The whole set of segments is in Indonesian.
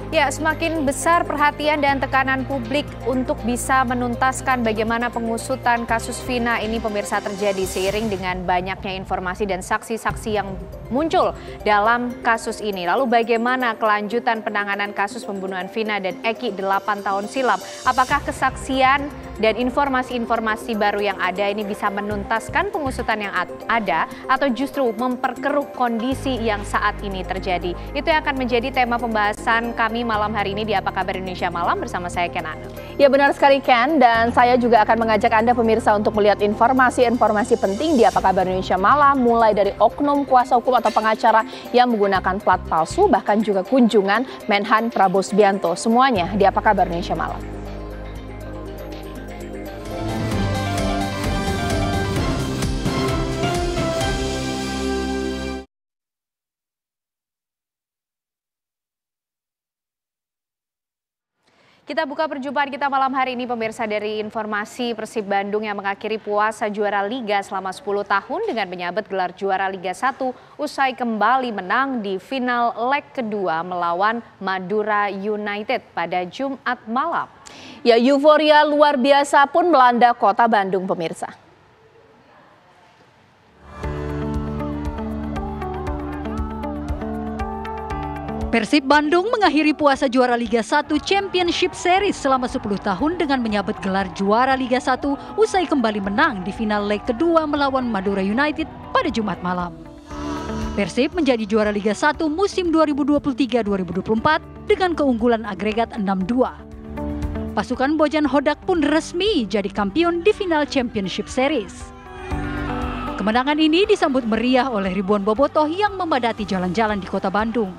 Ya, semakin besar perhatian dan tekanan publik untuk bisa menuntaskan bagaimana pengusutan kasus Vina ini pemirsa terjadi seiring dengan banyaknya informasi dan saksi-saksi yang muncul dalam kasus ini. Lalu bagaimana kelanjutan penanganan kasus pembunuhan Vina dan Eki 8 tahun silam? Apakah kesaksian dan informasi-informasi baru yang ada ini bisa menuntaskan pengusutan yang ada atau justru memperkeruh kondisi yang saat ini terjadi? Itu yang akan menjadi tema pembahasan kami malam hari ini di Apa Kabar Indonesia Malam bersama saya Ken Anu. Ya benar sekali Ken, dan saya juga akan mengajak Anda pemirsa untuk melihat informasi-informasi penting di Apa Kabar Indonesia Malam, mulai dari oknum kuasa hukum atau pengacara yang menggunakan plat palsu, bahkan juga kunjungan Menhan Prabowo Subianto. Semuanya di Apa Kabar Indonesia Malam. Kita buka perjumpaan kita malam hari ini pemirsa dari informasi Persib Bandung yang mengakhiri puasa juara Liga selama 10 tahun dengan menyabet gelar juara Liga 1 usai kembali menang di final leg kedua melawan Madura United pada Jumat malam. Ya, euforia luar biasa pun melanda kota Bandung pemirsa. Persib Bandung mengakhiri puasa juara Liga 1 Championship Series selama 10 tahun dengan menyabet gelar juara Liga 1 usai kembali menang di final leg kedua melawan Madura United pada Jumat malam. Persib menjadi juara Liga 1 musim 2023-2024 dengan keunggulan agregat 6-2. Pasukan Bojan Hodak pun resmi jadi kampion di final Championship Series. Kemenangan ini disambut meriah oleh ribuan bobotoh yang memadati jalan-jalan di kota Bandung.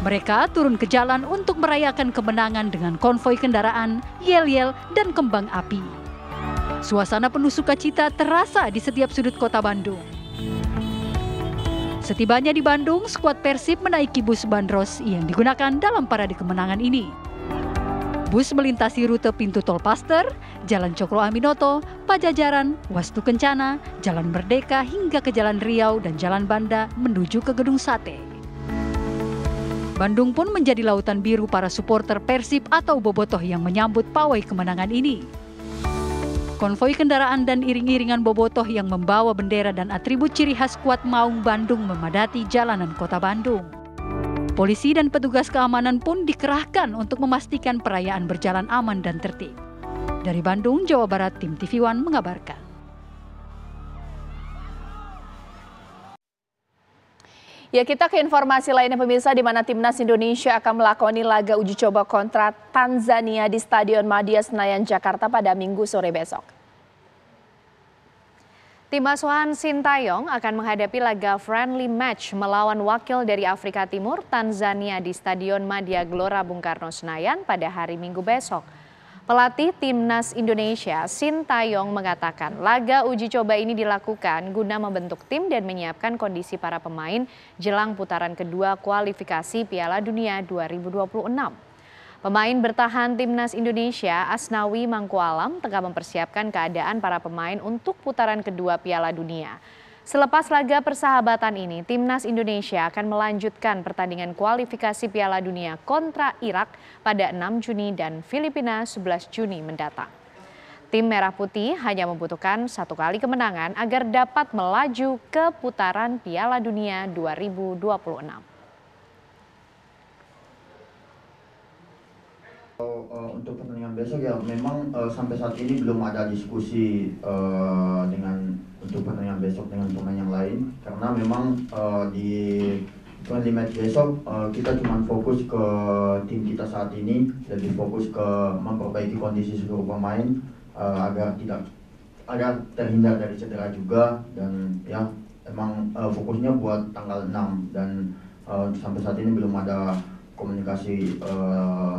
Mereka turun ke jalan untuk merayakan kemenangan dengan konvoi kendaraan, yel-yel, dan kembang api. Suasana penuh sukacita terasa di setiap sudut kota Bandung. Setibanya di Bandung, skuad Persib menaiki bus bandros yang digunakan dalam parade kemenangan ini. Bus melintasi rute pintu tol Paster, Jalan Cokro Aminoto, Pajajaran, Wastu Kencana, Jalan Merdeka hingga ke Jalan Riau dan Jalan Banda menuju ke Gedung Sate. Bandung pun menjadi lautan biru para supporter Persib atau bobotoh yang menyambut pawai kemenangan ini. Konvoi kendaraan dan iring-iringan bobotoh yang membawa bendera dan atribut ciri khas skuad Maung Bandung memadati jalanan kota Bandung. Polisi dan petugas keamanan pun dikerahkan untuk memastikan perayaan berjalan aman dan tertib. Dari Bandung, Jawa Barat, tim TV One mengabarkan. Ya, kita ke informasi lainnya pemirsa, di mana Timnas Indonesia akan melakoni laga uji coba kontra Tanzania di Stadion Madia Senayan, Jakarta pada Minggu sore besok. Tim asuhan Sintayong akan menghadapi laga friendly match melawan wakil dari Afrika Timur, Tanzania di Stadion Madia Gelora Bung Karno Senayan pada hari Minggu besok. Pelatih Timnas Indonesia, Sintayong, mengatakan laga uji coba ini dilakukan guna membentuk tim dan menyiapkan kondisi para pemain jelang putaran kedua kualifikasi Piala Dunia 2026. Pemain bertahan Timnas Indonesia, Asnawi Mangkualam, tengah mempersiapkan keadaan para pemain untuk putaran kedua Piala Dunia. Selepas laga persahabatan ini, Timnas Indonesia akan melanjutkan pertandingan kualifikasi Piala Dunia kontra Irak pada 6 Juni dan Filipina 11 Juni mendatang. Tim Merah Putih hanya membutuhkan satu kali kemenangan agar dapat melaju ke putaran Piala Dunia 2026. Untuk pertandingan besok ya memang sampai saat ini belum ada diskusi dengan untuk pertandingan besok dengan pemain yang lain, karena memang di friendly match besok kita cuma fokus ke tim kita saat ini, lebih fokus ke memperbaiki kondisi seluruh pemain agar terhindar dari cedera juga, dan ya emang fokusnya buat tanggal 6 dan sampai saat ini belum ada komunikasi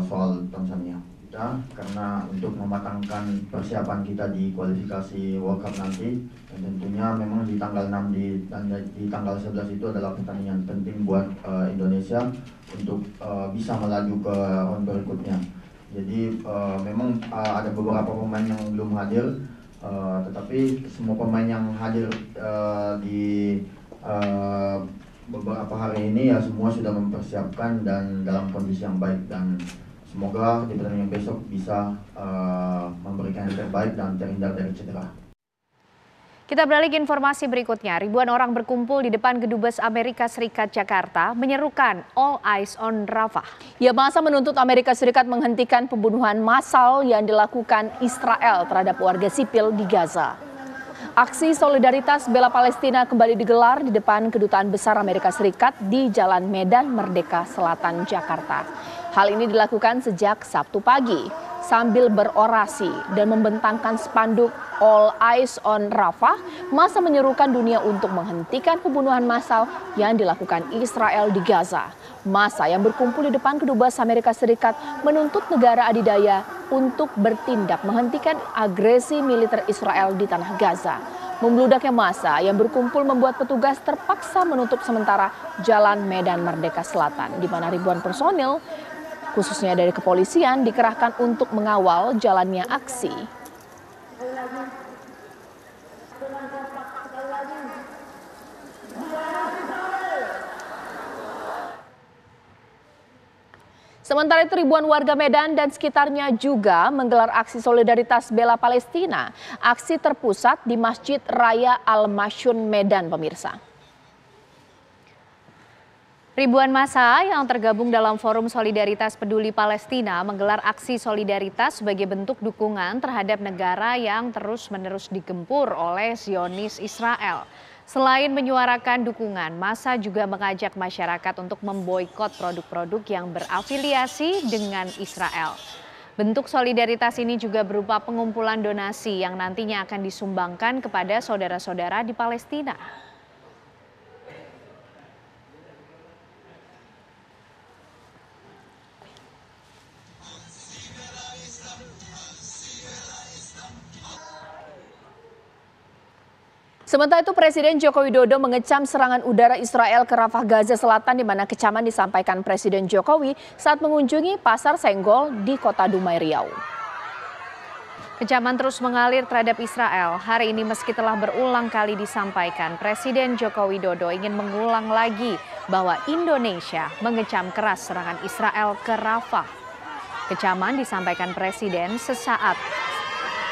soal Tanzania kita, karena untuk mematangkan persiapan kita di kualifikasi World Cup nanti, dan tentunya memang di tanggal 6 dan di tanggal 11 itu adalah pertandingan penting buat Indonesia untuk bisa melaju ke round berikutnya. Jadi memang ada beberapa pemain yang belum hadir, tetapi semua pemain yang hadir di beberapa hari ini ya semua sudah mempersiapkan dan dalam kondisi yang baik, dan semoga di pertandingan besok bisa memberikan yang terbaik dan terhindar dari cedera. Kita beralih ke informasi berikutnya. Ribuan orang berkumpul di depan Kedubes Amerika Serikat Jakarta menyerukan All Eyes on Rafah. Ya, masa menuntut Amerika Serikat menghentikan pembunuhan massal yang dilakukan Israel terhadap warga sipil di Gaza. Aksi solidaritas bela Palestina kembali digelar di depan Kedutaan Besar Amerika Serikat di Jalan Medan Merdeka Selatan, Jakarta. Hal ini dilakukan sejak Sabtu pagi. Sambil berorasi dan membentangkan spanduk All Eyes on Rafah, masa menyerukan dunia untuk menghentikan pembunuhan massal yang dilakukan Israel di Gaza. Masa yang berkumpul di depan Kedubes Amerika Serikat menuntut negara adidaya untuk bertindak menghentikan agresi militer Israel di tanah Gaza. Membludaknya massa yang berkumpul membuat petugas terpaksa menutup sementara Jalan Medan Merdeka Selatan, di mana ribuan personil khususnya dari kepolisian dikerahkan untuk mengawal jalannya aksi. Sementara itu ribuan warga Medan dan sekitarnya juga menggelar aksi solidaritas bela Palestina. Aksi terpusat di Masjid Raya Al-Masyun Medan, pemirsa. Ribuan massa yang tergabung dalam Forum Solidaritas Peduli Palestina menggelar aksi solidaritas sebagai bentuk dukungan terhadap negara yang terus-menerus digempur oleh Zionis Israel. Selain menyuarakan dukungan, massa juga mengajak masyarakat untuk memboikot produk-produk yang berafiliasi dengan Israel. Bentuk solidaritas ini juga berupa pengumpulan donasi yang nantinya akan disumbangkan kepada saudara-saudara di Palestina. Sementara itu Presiden Joko Widodo mengecam serangan udara Israel ke Rafah Gaza Selatan, di mana kecaman disampaikan Presiden Jokowi saat mengunjungi Pasar Senggol di Kota Dumai, Riau. Kecaman terus mengalir terhadap Israel. Hari ini meski telah berulang kali disampaikan, Presiden Joko Widodo ingin mengulang lagi bahwa Indonesia mengecam keras serangan Israel ke Rafah. Kecaman disampaikan Presiden sesaat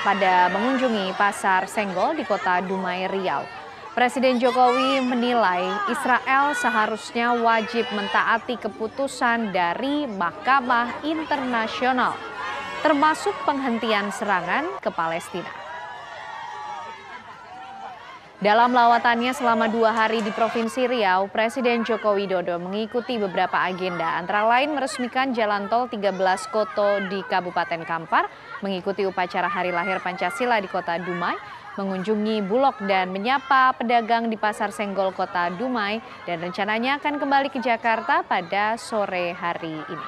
pada mengunjungi Pasar Senggol di Kota Dumai, Riau. Presiden Jokowi menilai Israel seharusnya wajib mentaati keputusan dari Mahkamah Internasional, termasuk penghentian serangan ke Palestina. Dalam lawatannya selama 2 hari di Provinsi Riau, Presiden Joko Widodo mengikuti beberapa agenda, antara lain meresmikan Jalan Tol 13 Koto di Kabupaten Kampar, mengikuti upacara Hari Lahir Pancasila di Kota Dumai, mengunjungi Bulog dan menyapa pedagang di Pasar Senggol Kota Dumai, dan rencananya akan kembali ke Jakarta pada sore hari ini.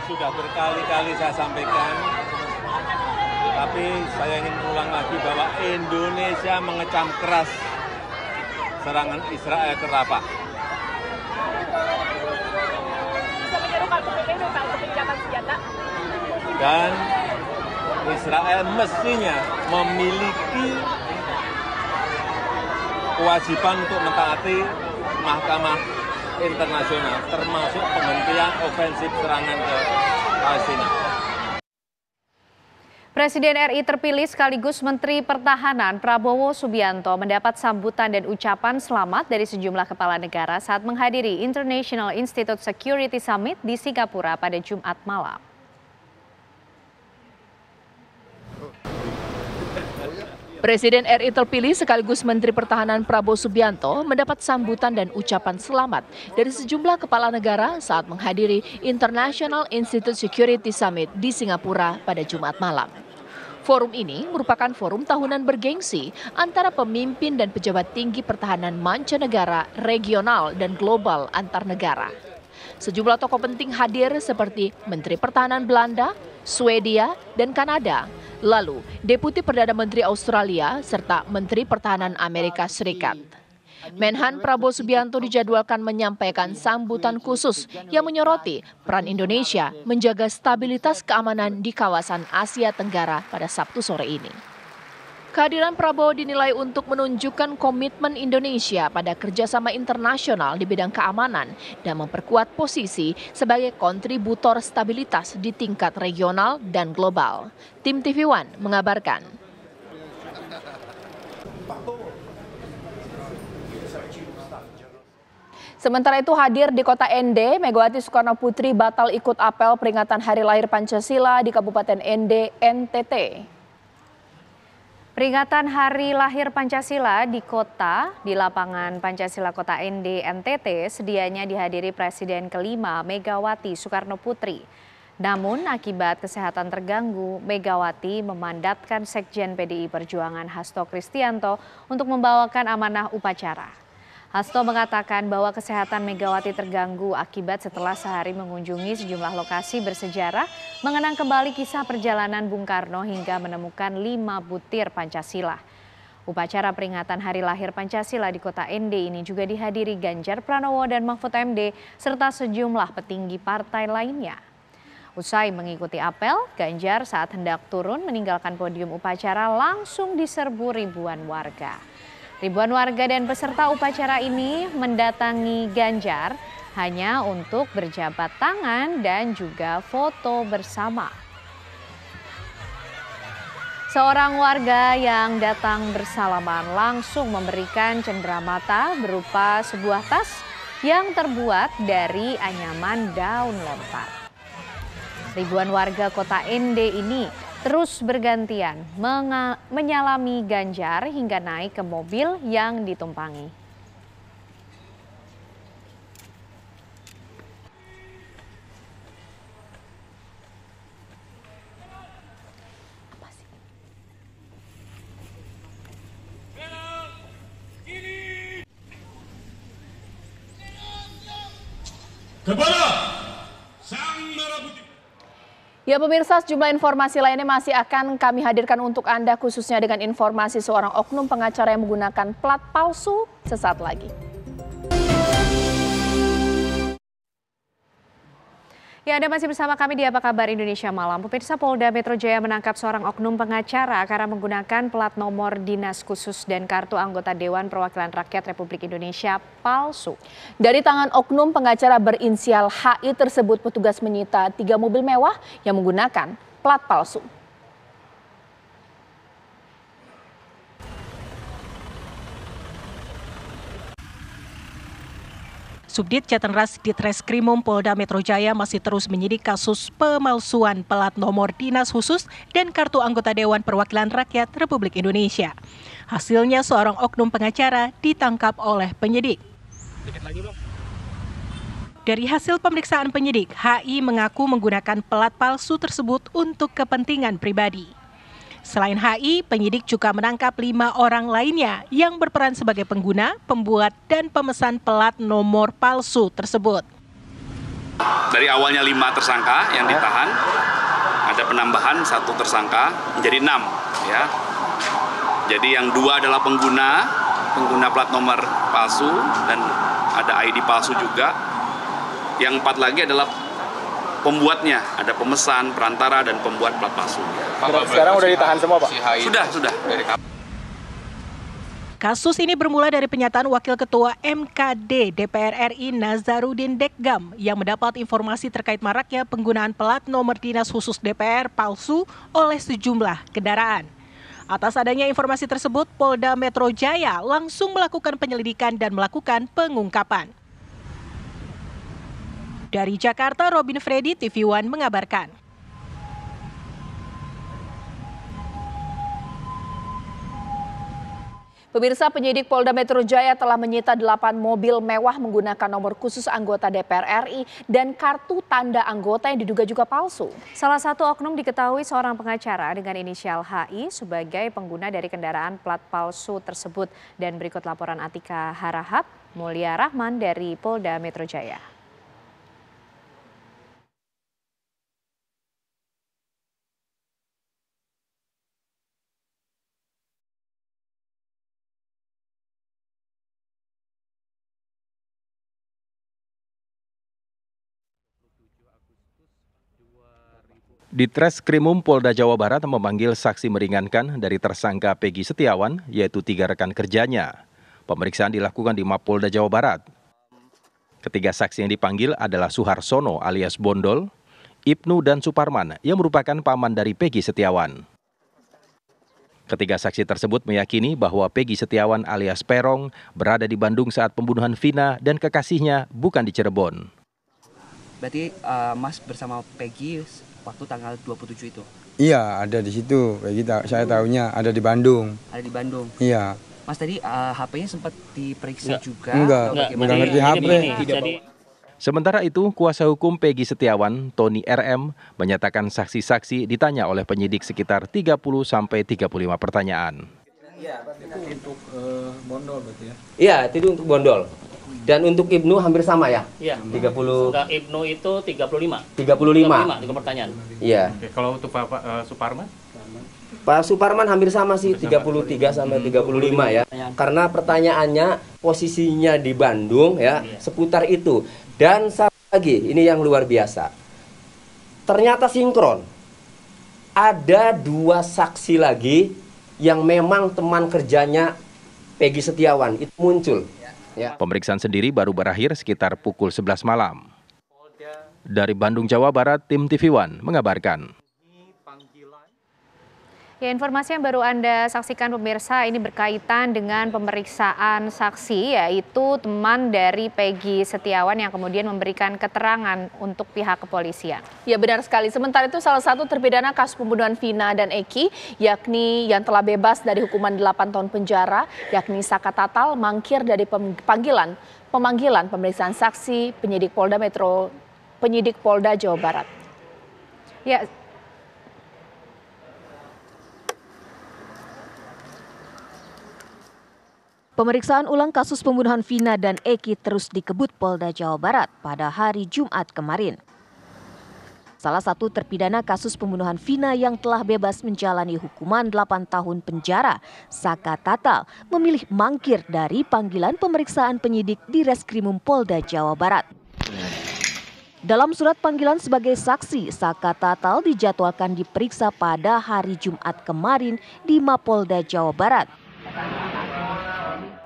Sudah berkali-kali saya sampaikan, tapi saya ingin ulang lagi bahwa Indonesia mengecam keras serangan Israel ke Rafah. Dan Israel mestinya memiliki kewajiban untuk mentaati Mahkamah Internasional, termasuk penghentian ofensif serangan ke Palestina. Presiden RI terpilih sekaligus Menteri Pertahanan Prabowo Subianto mendapat sambutan dan ucapan selamat dari sejumlah kepala negara saat menghadiri International Institute Security Summit di Singapura pada Jumat malam. Presiden RI terpilih sekaligus Menteri Pertahanan Prabowo Subianto mendapat sambutan dan ucapan selamat dari sejumlah kepala negara saat menghadiri International Institute Security Summit di Singapura pada Jumat malam. Forum ini merupakan forum tahunan bergengsi antara pemimpin dan pejabat tinggi pertahanan mancanegara, regional, dan global antar negara. Sejumlah tokoh penting hadir seperti Menteri Pertahanan Belanda, Swedia, dan Kanada, lalu Deputi Perdana Menteri Australia, serta Menteri Pertahanan Amerika Serikat. Menhan Prabowo Subianto dijadwalkan menyampaikan sambutan khusus yang menyoroti peran Indonesia menjaga stabilitas keamanan di kawasan Asia Tenggara pada Sabtu sore ini. Kehadiran Prabowo dinilai untuk menunjukkan komitmen Indonesia pada kerjasama internasional di bidang keamanan dan memperkuat posisi sebagai kontributor stabilitas di tingkat regional dan global. Tim TV One mengabarkan. Sementara itu hadir di kota Ende, Megawati Soekarno Putri batal ikut apel peringatan Hari Lahir Pancasila di Kabupaten Ende, NTT. Peringatan Hari Lahir Pancasila di lapangan Pancasila Kota Ende, NTT sedianya dihadiri Presiden kelima Megawati Soekarno Putri. Namun akibat kesehatan terganggu, Megawati memandatkan Sekjen PDI Perjuangan Hasto Kristianto untuk membawakan amanah upacara. Hasto mengatakan bahwa kesehatan Megawati terganggu akibat setelah sehari mengunjungi sejumlah lokasi bersejarah, mengenang kembali kisah perjalanan Bung Karno hingga menemukan 5 butir Pancasila. Upacara peringatan Hari Lahir Pancasila di Kota Ende ini juga dihadiri Ganjar Pranowo dan Mahfud MD serta sejumlah petinggi partai lainnya. Usai mengikuti apel, Ganjar saat hendak turun meninggalkan podium upacara langsung diserbu ribuan warga. Ribuan warga dan peserta upacara ini mendatangi Ganjar hanya untuk berjabat tangan dan juga foto bersama. Seorang warga yang datang bersalaman langsung memberikan cenderamata berupa sebuah tas yang terbuat dari anyaman daun lontar. Ribuan warga kota Ende ini terus bergantian menyalami Ganjar hingga naik ke mobil yang ditumpangi. Kepada Sang Merah Putih. Ya pemirsa, sejumlah informasi lainnya masih akan kami hadirkan untuk Anda khususnya dengan informasi seorang oknum pengacara yang menggunakan plat palsu sesaat lagi. Ya, Anda masih bersama kami di Apa Kabar Indonesia Malam. Pemirsa, Polda Metro Jaya menangkap seorang oknum pengacara karena menggunakan plat nomor dinas khusus dan kartu anggota Dewan Perwakilan Rakyat Republik Indonesia palsu. Dari tangan oknum pengacara berinisial HI tersebut, petugas menyita 3 mobil mewah yang menggunakan plat palsu. Subdit Jatanras Ditreskrimum Polda Metro Jaya masih terus menyidik kasus pemalsuan plat nomor dinas khusus dan kartu anggota Dewan Perwakilan Rakyat Republik Indonesia. Hasilnya seorang oknum pengacara ditangkap oleh penyidik. Dari hasil pemeriksaan penyidik, HI mengaku menggunakan plat palsu tersebut untuk kepentingan pribadi. Selain HI, penyidik juga menangkap 5 orang lainnya yang berperan sebagai pengguna, pembuat, dan pemesan plat nomor palsu tersebut. Dari awalnya 5 tersangka yang ditahan, ada penambahan 1 tersangka menjadi 6. Ya. Jadi yang 2 adalah pengguna plat nomor palsu dan ada ID palsu juga. Yang 4 lagi adalah pembuatnya, ada pemesan, perantara, dan pembuat plat palsu. Sekarang udah ditahan semua, Pak? Sudah. Kasus ini bermula dari pernyataan Wakil Ketua MKD DPR RI Nazarudin Dekgam yang mendapat informasi terkait maraknya penggunaan plat nomor dinas khusus DPR palsu oleh sejumlah kendaraan. Atas adanya informasi tersebut, Polda Metro Jaya langsung melakukan penyelidikan dan melakukan pengungkapan. Dari Jakarta, Robin Freddy, TV One mengabarkan. Pemirsa, penyidik Polda Metro Jaya telah menyita 8 mobil mewah menggunakan nomor khusus anggota DPR RI dan kartu tanda anggota yang diduga juga palsu. Salah satu oknum diketahui seorang pengacara dengan inisial HI sebagai pengguna dari kendaraan plat palsu tersebut. Dan berikut laporan Atika Harahap, Mulia Rahman dari Polda Metro Jaya. Ditreskrimum Polda Jawa Barat memanggil saksi meringankan dari tersangka Peggy Setiawan, yaitu 3 rekan kerjanya. Pemeriksaan dilakukan di Mapolda Jawa Barat. Ketiga saksi yang dipanggil adalah Suharsono alias Bondol, Ibnu dan Suparman yang merupakan paman dari Peggy Setiawan. Ketiga saksi tersebut meyakini bahwa Peggy Setiawan alias Perong berada di Bandung saat pembunuhan Vina dan kekasihnya, bukan di Cirebon. Berarti Mas bersama Peggy waktu tanggal 27 itu? Iya, ada di situ. Peggy saya tahunya ada di Bandung. Ada di Bandung? Iya. Mas tadi HP-nya sempat diperiksa juga? Enggak ngerti HP. Sementara itu, kuasa hukum Peggy Setiawan, Tony RM, menyatakan saksi-saksi ditanya oleh penyidik sekitar 30-35 pertanyaan. Iya, itu untuk Bondol berarti ya? Iya, itu untuk Bondol. Dan untuk Ibnu hampir sama ya? Iya. 30. Enggak, Ibnu itu 35. 35. 3 pertanyaan. Iya. Oke, kalau untuk Pak Suparman? Pak Suparman hampir sama sih, 33 sampai 35 ya. Karena pertanyaannya posisinya di Bandung ya, seputar itu. Dan satu lagi, ini yang luar biasa. Ternyata sinkron. Ada 2 saksi lagi yang memang teman kerjanya Peggy Setiawan itu muncul. Ya. Pemeriksaan sendiri baru berakhir sekitar pukul 11 malam. Dari Bandung, Jawa Barat, tim TV One mengabarkan. Ya, informasi yang baru Anda saksikan pemirsa ini berkaitan dengan pemeriksaan saksi, yaitu teman dari Peggy Setiawan yang kemudian memberikan keterangan untuk pihak kepolisian. Ya, benar sekali. Sementara itu salah satu terpidana kasus pembunuhan Vina dan Eki, yakni yang telah bebas dari hukuman 8 tahun penjara, yakni Saka Tatal, mangkir dari pemanggilan pemeriksaan saksi penyidik Polda Jawa Barat. Ya. Pemeriksaan ulang kasus pembunuhan Vina dan Eki terus dikebut Polda Jawa Barat pada hari Jumat kemarin. Salah satu terpidana kasus pembunuhan Vina yang telah bebas menjalani hukuman 8 tahun penjara, Saka Tatal, memilih mangkir dari panggilan pemeriksaan penyidik di Reskrimum Polda Jawa Barat. Dalam surat panggilan sebagai saksi, Saka Tatal dijadwalkan diperiksa pada hari Jumat kemarin di Mapolda Jawa Barat.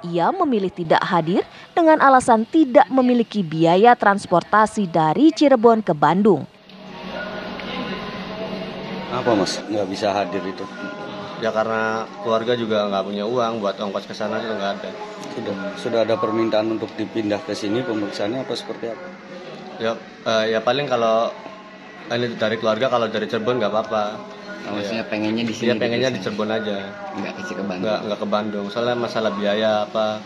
Ia memilih tidak hadir dengan alasan tidak memiliki biaya transportasi dari Cirebon ke Bandung. Apa Mas nggak bisa hadir itu? Ya karena keluarga juga nggak punya uang buat ongkos ke sana, itu nggak ada. Sudah ada permintaan untuk dipindah ke sini, pemeriksaannya apa seperti apa? Ya paling kalau ini dari keluarga, kalau dari Cirebon nggak apa-apa. Maksudnya pengennya di sini? Iya, pengennya di Cirebon aja. Nggak ke Bandung? Nggak ke Bandung, soalnya masalah biaya apa.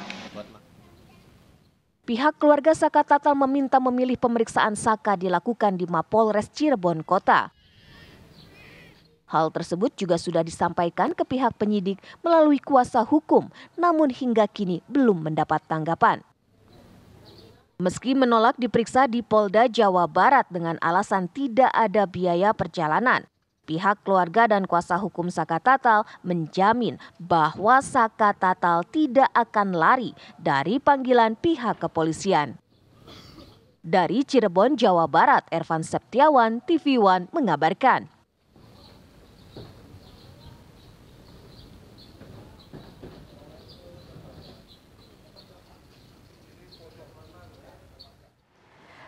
Pihak keluarga Saka Tatal meminta memilih pemeriksaan Saka dilakukan di Mapolres Cirebon Kota. Hal tersebut juga sudah disampaikan ke pihak penyidik melalui kuasa hukum, namun hingga kini belum mendapat tanggapan. Meski menolak diperiksa di Polda Jawa Barat dengan alasan tidak ada biaya perjalanan, pihak keluarga dan kuasa hukum Saka Tatal menjamin bahwa Saka Tatal tidak akan lari dari panggilan pihak kepolisian. Dari Cirebon, Jawa Barat, Ervan Septiawan, TV One mengabarkan.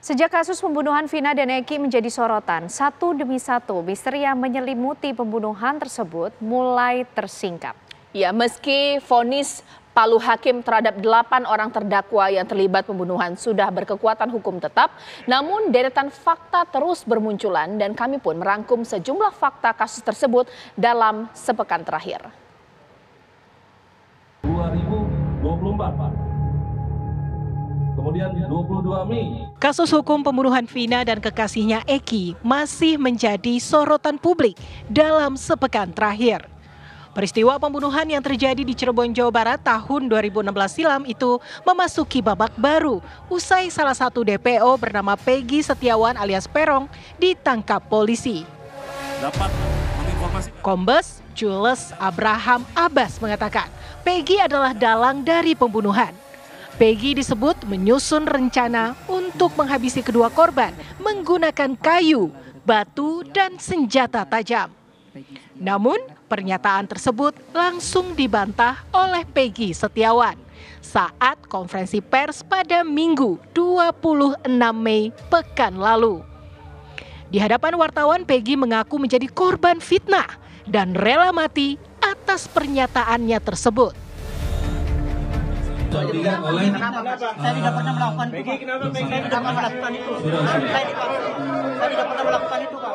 Sejak kasus pembunuhan Vina dan Eki menjadi sorotan, satu demi satu misteri yang menyelimuti pembunuhan tersebut mulai tersingkap. Ya, meski vonis palu hakim terhadap 8 orang terdakwa yang terlibat pembunuhan sudah berkekuatan hukum tetap, namun deretan fakta terus bermunculan dan kami pun merangkum sejumlah fakta kasus tersebut dalam sepekan terakhir. 2024. Kemudian 22 Mei. Kasus hukum pembunuhan Vina dan kekasihnya Eki masih menjadi sorotan publik dalam sepekan terakhir. Peristiwa pembunuhan yang terjadi di Cirebon, Jawa Barat tahun 2016 silam itu memasuki babak baru usai salah satu DPO bernama Peggy Setiawan alias Perong ditangkap polisi. Kombes Jules Abraham Abbas mengatakan Peggy adalah dalang dari pembunuhan. Peggy disebut menyusun rencana untuk menghabisi kedua korban menggunakan kayu, batu, dan senjata tajam. Namun, pernyataan tersebut langsung dibantah oleh Peggy Setiawan saat konferensi pers pada Minggu 26 Mei pekan lalu. Di hadapan wartawan, Peggy mengaku menjadi korban fitnah dan rela mati atas pernyataannya tersebut. Saya tidak pernah melakukan itu, Pak. Saya tidak pernah melakukan itu. Saya tidak pernah melakukan itu, Pak.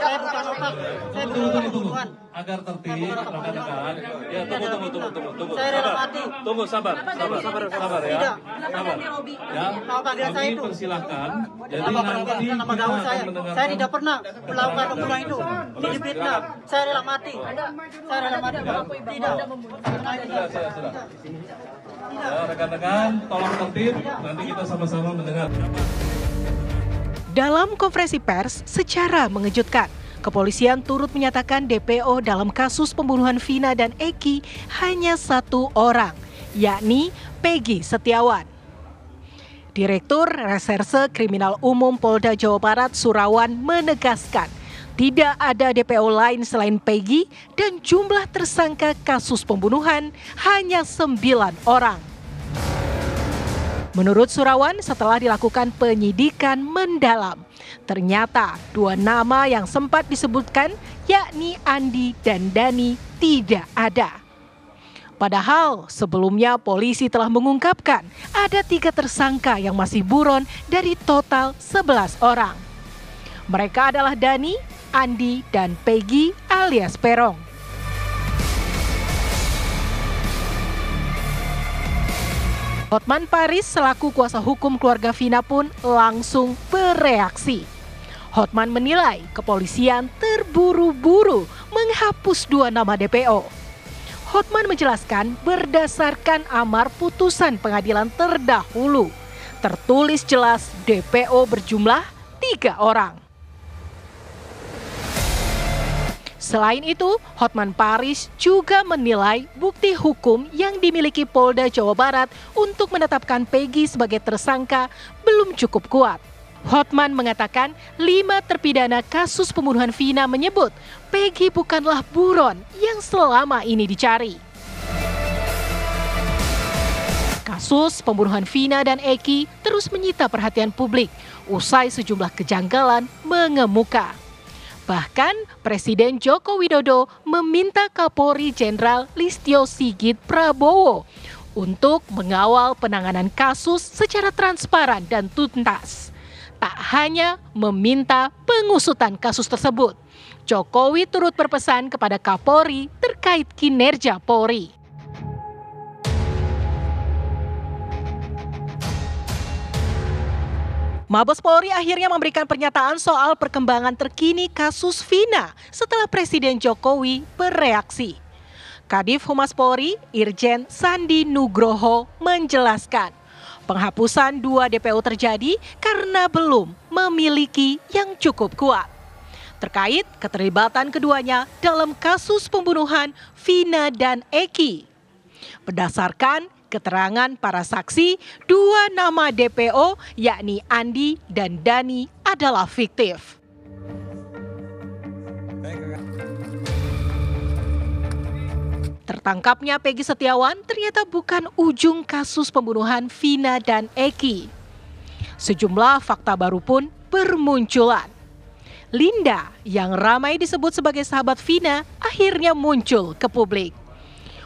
Saya bukan otak. Saya bukan pembunuhan. Agar tertib, rekan-rekan. Ya, tunggu. Saya rela mati. Tunggu, sabar ya. Tidak. Sabar. Ya. Kami persilahkan. Jadi nama gaul saya. Saya tidak pernah melakukan pembunuhan itu. Ini fitnah. Saya rela mati. Saya rela mati, Pak. Tidak. Sudah. Ya, rekan-rekan, tolong tertib. Nanti kita sama-sama mendengar. Dalam konferensi pers, secara mengejutkan, kepolisian turut menyatakan DPO dalam kasus pembunuhan Vina dan Eki hanya satu orang, yakni Peggy Setiawan. Direktur Reserse Kriminal Umum Polda Jawa Barat Surawan menegaskan tidak ada DPO lain selain Peggy dan jumlah tersangka kasus pembunuhan hanya 9 orang. Menurut Surawan, setelah dilakukan penyidikan mendalam, ternyata 2 nama yang sempat disebutkan, yakni Andi dan Dani, tidak ada. Padahal sebelumnya polisi telah mengungkapkan ada 3 tersangka yang masih buron dari total 11 orang. Mereka adalah Dani, Andi, dan Peggy alias Perong. Hotman Paris selaku kuasa hukum keluarga Vina pun langsung bereaksi. Hotman menilai kepolisian terburu-buru menghapus 2 nama DPO. Hotman menjelaskan berdasarkan amar putusan pengadilan terdahulu, tertulis jelas DPO berjumlah 3 orang. Selain itu, Hotman Paris juga menilai bukti hukum yang dimiliki Polda Jawa Barat untuk menetapkan Peggy sebagai tersangka belum cukup kuat. Hotman mengatakan 5 terpidana kasus pembunuhan Vina menyebut Peggy bukanlah buron yang selama ini dicari. Kasus pembunuhan Vina dan Eki terus menyita perhatian publik usai sejumlah kejanggalan mengemuka. Bahkan Presiden Joko Widodo meminta Kapolri Jenderal Listio Sigit Prabowo untuk mengawal penanganan kasus secara transparan dan tuntas. Tak hanya meminta pengusutan kasus tersebut, Jokowi turut berpesan kepada Kapolri terkait kinerja Polri. Mabes Polri akhirnya memberikan pernyataan soal perkembangan terkini kasus Vina setelah Presiden Jokowi bereaksi. Kadif Humas Polri, Irjen Sandi Nugroho menjelaskan, penghapusan 2 DPO terjadi karena belum memiliki yang cukup kuat terkait keterlibatan keduanya dalam kasus pembunuhan Vina dan Eki. Berdasarkan keterangan para saksi, 2 nama DPO yakni Andi dan Dani adalah fiktif. Tertangkapnya Peggy Setiawan ternyata bukan ujung kasus pembunuhan Vina dan Eki. Sejumlah fakta baru pun bermunculan. Linda yang ramai disebut sebagai sahabat Vina akhirnya muncul ke publik.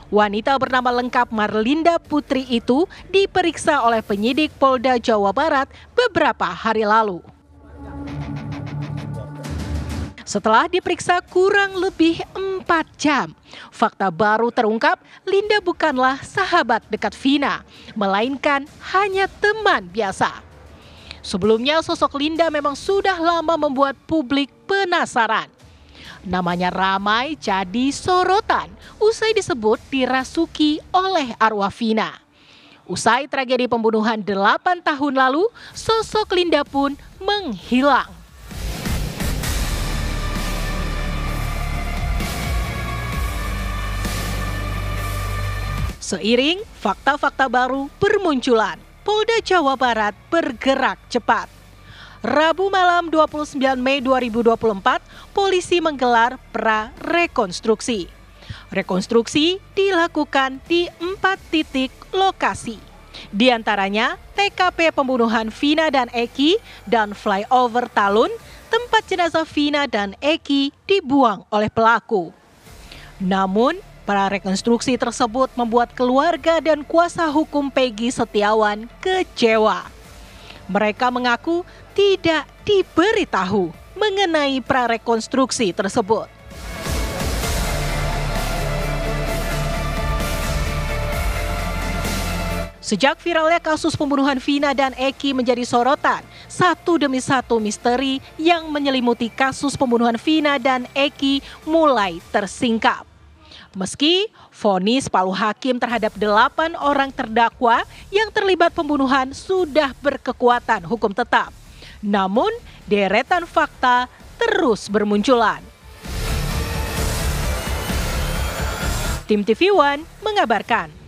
Wanita bernama lengkap Marlinda Putri itu diperiksa oleh penyidik Polda Jawa Barat beberapa hari lalu. Setelah diperiksa kurang lebih 4 jam, fakta baru terungkap Linda bukanlah sahabat dekat Vina, melainkan hanya teman biasa. Sebelumnya sosok Linda memang sudah lama membuat publik penasaran. Namanya ramai jadi sorotan usai disebut dirasuki oleh arwah Vina. Usai tragedi pembunuhan 8 tahun lalu, sosok Linda pun menghilang. Seiring fakta-fakta baru bermunculan, Polda Jawa Barat bergerak cepat. Rabu malam 29 Mei 2024, polisi menggelar pra-rekonstruksi. Rekonstruksi dilakukan di 4 titik lokasi. Di antaranya TKP pembunuhan Vina dan Eki dan flyover Talun, tempat jenazah Vina dan Eki dibuang oleh pelaku. Namun, pra-rekonstruksi tersebut membuat keluarga dan kuasa hukum Peggy Setiawan kecewa. Mereka mengaku tidak diberitahu mengenai pra-rekonstruksi tersebut. Sejak viralnya kasus pembunuhan Vina dan Eki menjadi sorotan, satu demi satu misteri yang menyelimuti kasus pembunuhan Vina dan Eki mulai tersingkap. Meski vonis palu hakim terhadap 8 orang terdakwa yang terlibat pembunuhan sudah berkekuatan hukum tetap, namun deretan fakta terus bermunculan. Tim TV One mengabarkan.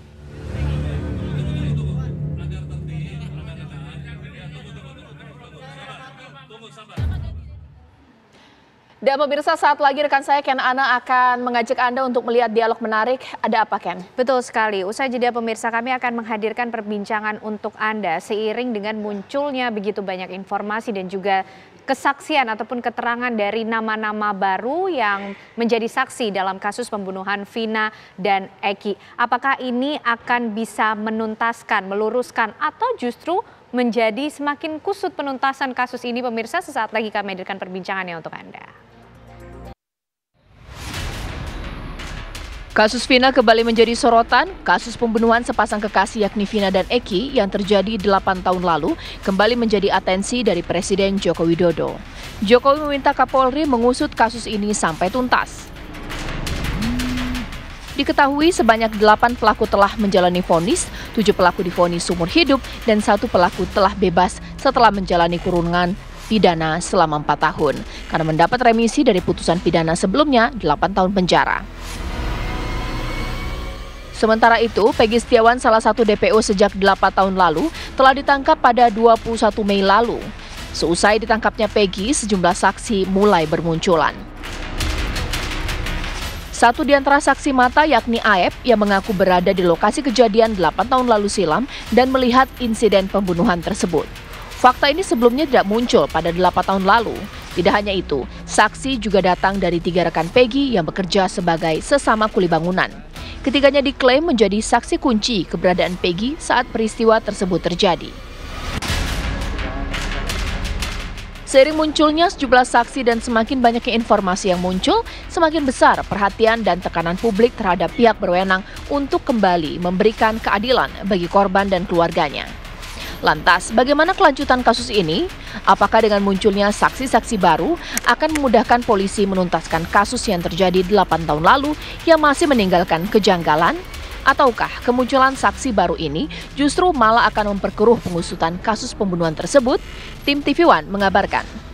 Dan pemirsa, saat lagi rekan saya Ken Ana akan mengajak Anda untuk melihat dialog menarik. Ada apa, Ken? Betul sekali. Usai jeda pemirsa, kami akan menghadirkan perbincangan untuk Anda seiring dengan munculnya begitu banyak informasi dan juga kesaksian ataupun keterangan dari nama-nama baru yang menjadi saksi dalam kasus pembunuhan Vina dan Eki. Apakah ini akan bisa menuntaskan, meluruskan, atau justru menjadi semakin kusut penuntasan kasus ini? Pemirsa, sesaat lagi kami hadirkan perbincangannya untuk Anda. Kasus Vina kembali menjadi sorotan. Kasus pembunuhan sepasang kekasih yakni Vina dan Eki yang terjadi 8 tahun lalu kembali menjadi atensi dari Presiden Joko Widodo. Jokowi meminta Kapolri mengusut kasus ini sampai tuntas. Diketahui sebanyak 8 pelaku telah menjalani vonis, 7 pelaku divonis seumur hidup, dan 1 pelaku telah bebas setelah menjalani kurungan pidana selama 4 tahun karena mendapat remisi dari putusan pidana sebelumnya 8 tahun penjara. Sementara itu, Peggy Setiawan, salah satu DPO sejak 8 tahun lalu, telah ditangkap pada 21 Mei lalu. Seusai ditangkapnya Peggy, sejumlah saksi mulai bermunculan. Satu di antara saksi mata yakni Aep yang mengaku berada di lokasi kejadian 8 tahun lalu silam dan melihat insiden pembunuhan tersebut. Fakta ini sebelumnya tidak muncul pada 8 tahun lalu. Tidak hanya itu, saksi juga datang dari 3 rekan Peggy yang bekerja sebagai sesama kuli bangunan. Ketiganya diklaim menjadi saksi kunci keberadaan Peggy saat peristiwa tersebut terjadi. Seiring munculnya sejumlah saksi dan semakin banyaknya informasi yang muncul, semakin besar perhatian dan tekanan publik terhadap pihak berwenang untuk kembali memberikan keadilan bagi korban dan keluarganya. Lantas, bagaimana kelanjutan kasus ini? Apakah dengan munculnya saksi-saksi baru akan memudahkan polisi menuntaskan kasus yang terjadi 8 tahun lalu yang masih meninggalkan kejanggalan? Ataukah kemunculan saksi baru ini justru malah akan memperkeruh pengusutan kasus pembunuhan tersebut? Tim TV One mengabarkan.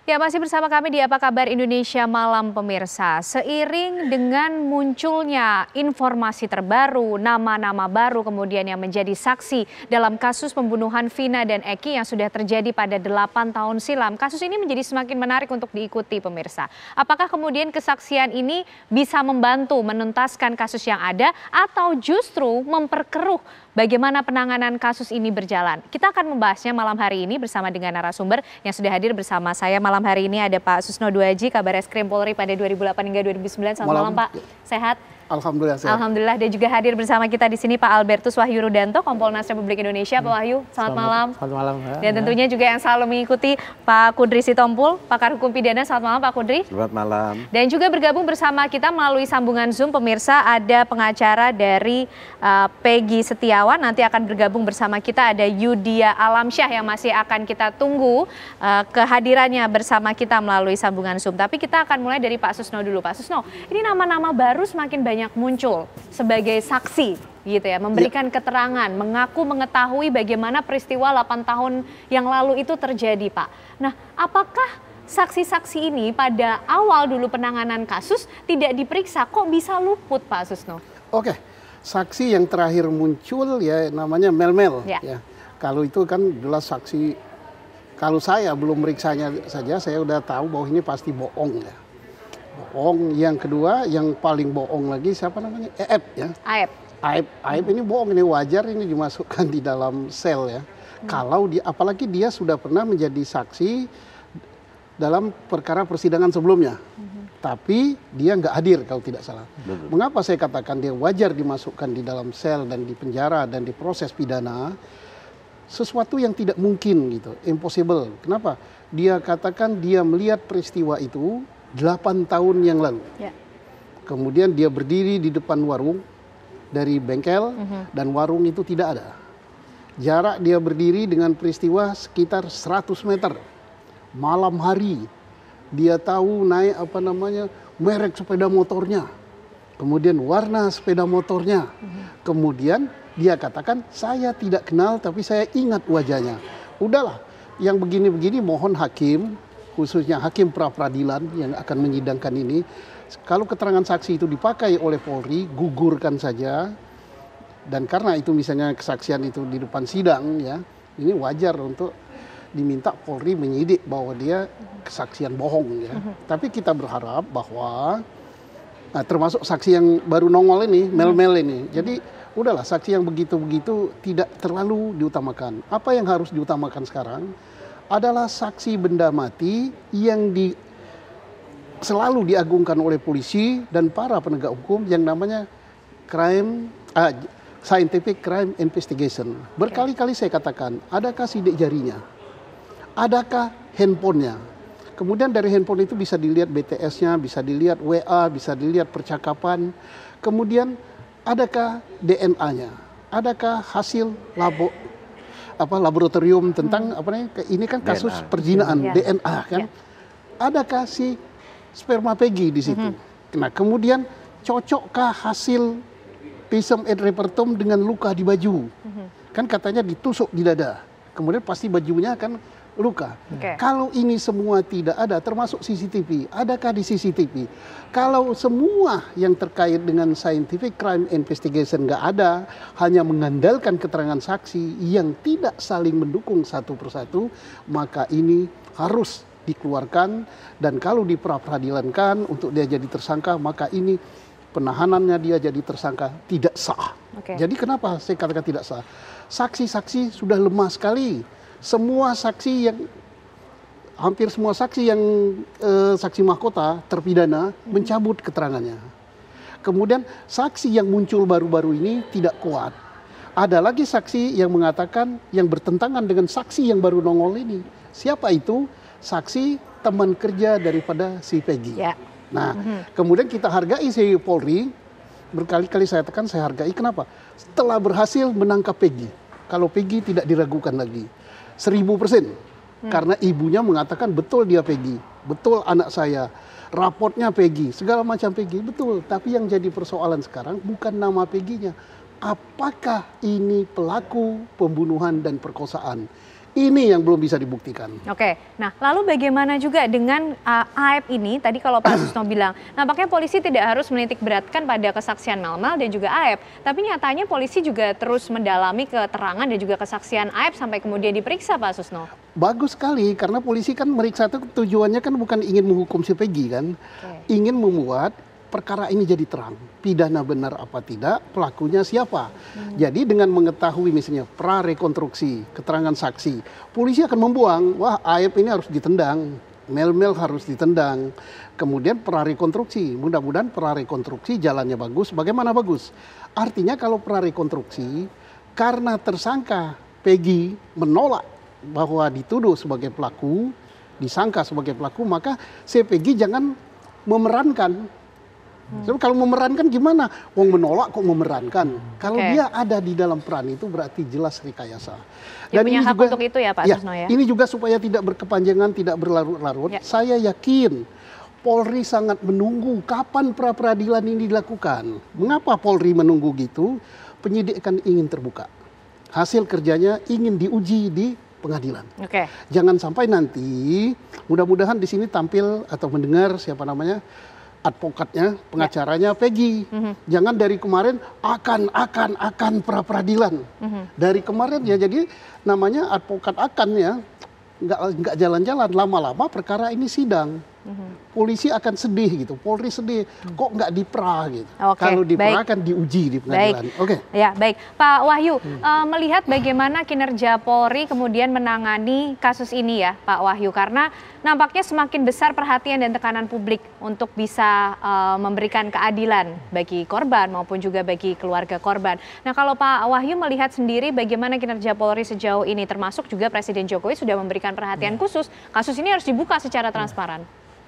Ya, masih bersama kami di Apa Kabar Indonesia Malam pemirsa. Seiring dengan munculnya informasi terbaru, nama-nama baru kemudian yang menjadi saksi dalam kasus pembunuhan Vina dan Eki yang sudah terjadi pada 8 tahun silam. Kasus ini menjadi semakin menarik untuk diikuti pemirsa. Apakah kemudian kesaksian ini bisa membantu menuntaskan kasus yang ada atau justru memperkeruh bagaimana penanganan kasus ini berjalan? Kita akan membahasnya malam hari ini bersama dengan narasumber yang sudah hadir bersama saya. Malam hari ini ada Pak Susno Duaji, Kabarreskrim Polri pada 2008 hingga 2009. Selamat malam Pak, sehat? Alhamdulillah sehat. Alhamdulillah. Dan juga hadir bersama kita di sini Pak Albertus Wahyu Rudanto, Kompolnas Republik Indonesia. Pak Wahyu, selamat malam. Selamat malam. Dan tentunya juga yang selalu mengikuti Pak Kudri Sitompul, pakar hukum pidana. Selamat malam Pak Kudri. Selamat malam. Dan juga bergabung bersama kita melalui sambungan Zoom pemirsa ada pengacara dari Peggy Setiawan. Nanti akan bergabung bersama kita ada Yudia Alamsyah yang masih akan kita tunggu kehadirannya bersama kita melalui sambungan Zoom. Tapi kita akan mulai dari Pak Susno dulu. Pak Susno, ini nama-nama baru semakin banyak muncul sebagai saksi gitu ya, memberikan keterangan, mengaku mengetahui bagaimana peristiwa 8 tahun yang lalu itu terjadi, Pak. Nah, apakah saksi-saksi ini pada awal dulu penanganan kasus tidak diperiksa, kok bisa luput, Pak Susno? Oke, Saksi yang terakhir muncul ya namanya Mel-Mel. Ya. Kalau itu kan jelas saksi, kalau saya belum meriksanya saja saya udah tahu bahwa ini pasti bohong ya. Bohong. Yang kedua yang paling bohong lagi siapa namanya? Aep ya. Aep ini bohong, ini wajar ini dimasukkan di dalam sel ya. Kalau dia, apalagi dia sudah pernah menjadi saksi dalam perkara persidangan sebelumnya. Tapi dia nggak hadir kalau tidak salah. Mengapa saya katakan dia wajar dimasukkan di dalam sel dan di penjara dan di proses pidana? Sesuatu yang tidak mungkin gitu, impossible. Kenapa? Dia katakan dia melihat peristiwa itu 8 tahun yang lalu. Kemudian dia berdiri di depan warung dari bengkel dan warung itu tidak ada. Jarak dia berdiri dengan peristiwa sekitar 100 meter. Malam hari. Dia tahu naik merek sepeda motornya, kemudian warna sepeda motornya, kemudian dia katakan saya tidak kenal tapi saya ingat wajahnya. Udahlah, yang begini-begini mohon hakim, khususnya hakim pra-peradilan yang akan menyidangkan ini, kalau keterangan saksi itu dipakai oleh Polri, gugurkan saja. Dan karena itu misalnya kesaksian itu di depan sidang ya, ini wajar untuk diminta Polri menyidik bahwa dia kesaksian bohong ya. Tapi kita berharap bahwa termasuk saksi yang baru nongol ini, Mel-Mel ini. Jadi udahlah saksi yang begitu-begitu tidak terlalu diutamakan. Apa yang harus diutamakan sekarang adalah saksi benda mati yang selalu diagungkan oleh polisi dan para penegak hukum yang namanya scientific crime investigation. Berkali-kali saya katakan, adakah sidik jarinya? Adakah handphonenya? Kemudian dari handphone itu bisa dilihat BTS-nya, bisa dilihat WA, bisa dilihat percakapan. Kemudian adakah DNA-nya? Adakah hasil laboratorium tentang ini kan kasus DNA. Perzinaan DNA kan? Adakah si sperma Peggy di situ? Nah, kemudian cocokkah hasil pisum et repertum dengan luka di baju? Kan katanya ditusuk di dada. Kemudian pasti bajunya kan luka. Kalau ini semua tidak ada, termasuk CCTV, adakah di CCTV? Kalau semua yang terkait dengan scientific crime investigation nggak ada, hanya mengandalkan keterangan saksi yang tidak saling mendukung satu persatu, maka ini harus dikeluarkan. Dan kalau diperadilankan untuk dia jadi tersangka, maka ini penahanannya dia jadi tersangka tidak sah. Jadi kenapa saya katakan tidak sah? Saksi-saksi sudah lemah sekali. Hampir semua saksi yang saksi mahkota terpidana mencabut keterangannya. Kemudian saksi yang muncul baru-baru ini tidak kuat. Ada lagi saksi yang mengatakan yang bertentangan dengan saksi yang baru nongol ini. Siapa itu? Saksi teman kerja daripada si Peggy. Nah, kemudian kita hargai si Polri. Berkali-kali saya katakan saya hargai. Kenapa? Setelah berhasil menangkap Peggy. Kalau Peggy tidak diragukan lagi. 1000%. Karena ibunya mengatakan betul dia Peggy, betul anak saya, raportnya Peggy, segala macam Peggy, betul. Tapi yang jadi persoalan sekarang bukan nama Peggy-nya. Apakah ini pelaku pembunuhan dan perkosaan? Ini yang belum bisa dibuktikan. Nah lalu bagaimana juga dengan Aep ini, tadi kalau Pak Susno bilang, nampaknya polisi tidak harus menitik beratkan pada kesaksian Mel-Mel dan juga Aep. Tapi nyatanya polisi juga terus mendalami keterangan dan juga kesaksian Aep sampai kemudian diperiksa, Pak Susno. Bagus sekali, karena polisi kan meriksa itu tujuannya kan bukan ingin menghukum si Peggy kan. Ingin membuat perkara ini jadi terang, pidana benar apa tidak, pelakunya siapa. Jadi dengan mengetahui misalnya prarekonstruksi, keterangan saksi, polisi akan membuang, wah Aep ini harus ditendang, Mel-Mel harus ditendang. Kemudian prarekonstruksi, mudah-mudahan prarekonstruksi jalannya bagus. Bagaimana bagus? Artinya kalau prarekonstruksi, karena tersangka Peggy menolak bahwa dituduh sebagai pelaku, disangka sebagai pelaku, maka si Peggy jangan memerankan. So, kalau memerankan gimana? Wong menolak kok memerankan. Kalau dia ada di dalam peran itu berarti jelas rekayasa. Dan punya hak juga, untuk itu ya Pak Susno ya? Ini juga supaya tidak berkepanjangan, tidak berlarut-larut. Saya yakin Polri sangat menunggu kapan pra-peradilan ini dilakukan. Mengapa Polri menunggu gitu? Penyidik kan ingin terbuka. Hasil kerjanya ingin diuji di pengadilan. Jangan sampai nanti, mudah-mudahan di sini tampil atau mendengar siapa namanya, advokatnya, pengacaranya Peggy. Jangan dari kemarin akan pra-peradilan. Dari kemarin ya, jadi namanya advokat akan ya, nggak jalan-jalan. Lama-lama perkara ini sidang. Polisi akan sedih gitu, Polri sedih, kok nggak dipra gitu. Kalau dipra kan diuji di pengadilan. Ya, baik. Pak Wahyu, melihat bagaimana kinerja Polri kemudian menangani kasus ini ya Pak Wahyu, karena nampaknya semakin besar perhatian dan tekanan publik untuk bisa memberikan keadilan bagi korban maupun juga bagi keluarga korban. Nah, kalau Pak Wahyu melihat sendiri bagaimana kinerja Polri sejauh ini, termasuk juga Presiden Jokowi sudah memberikan perhatian khusus, kasus ini harus dibuka secara transparan.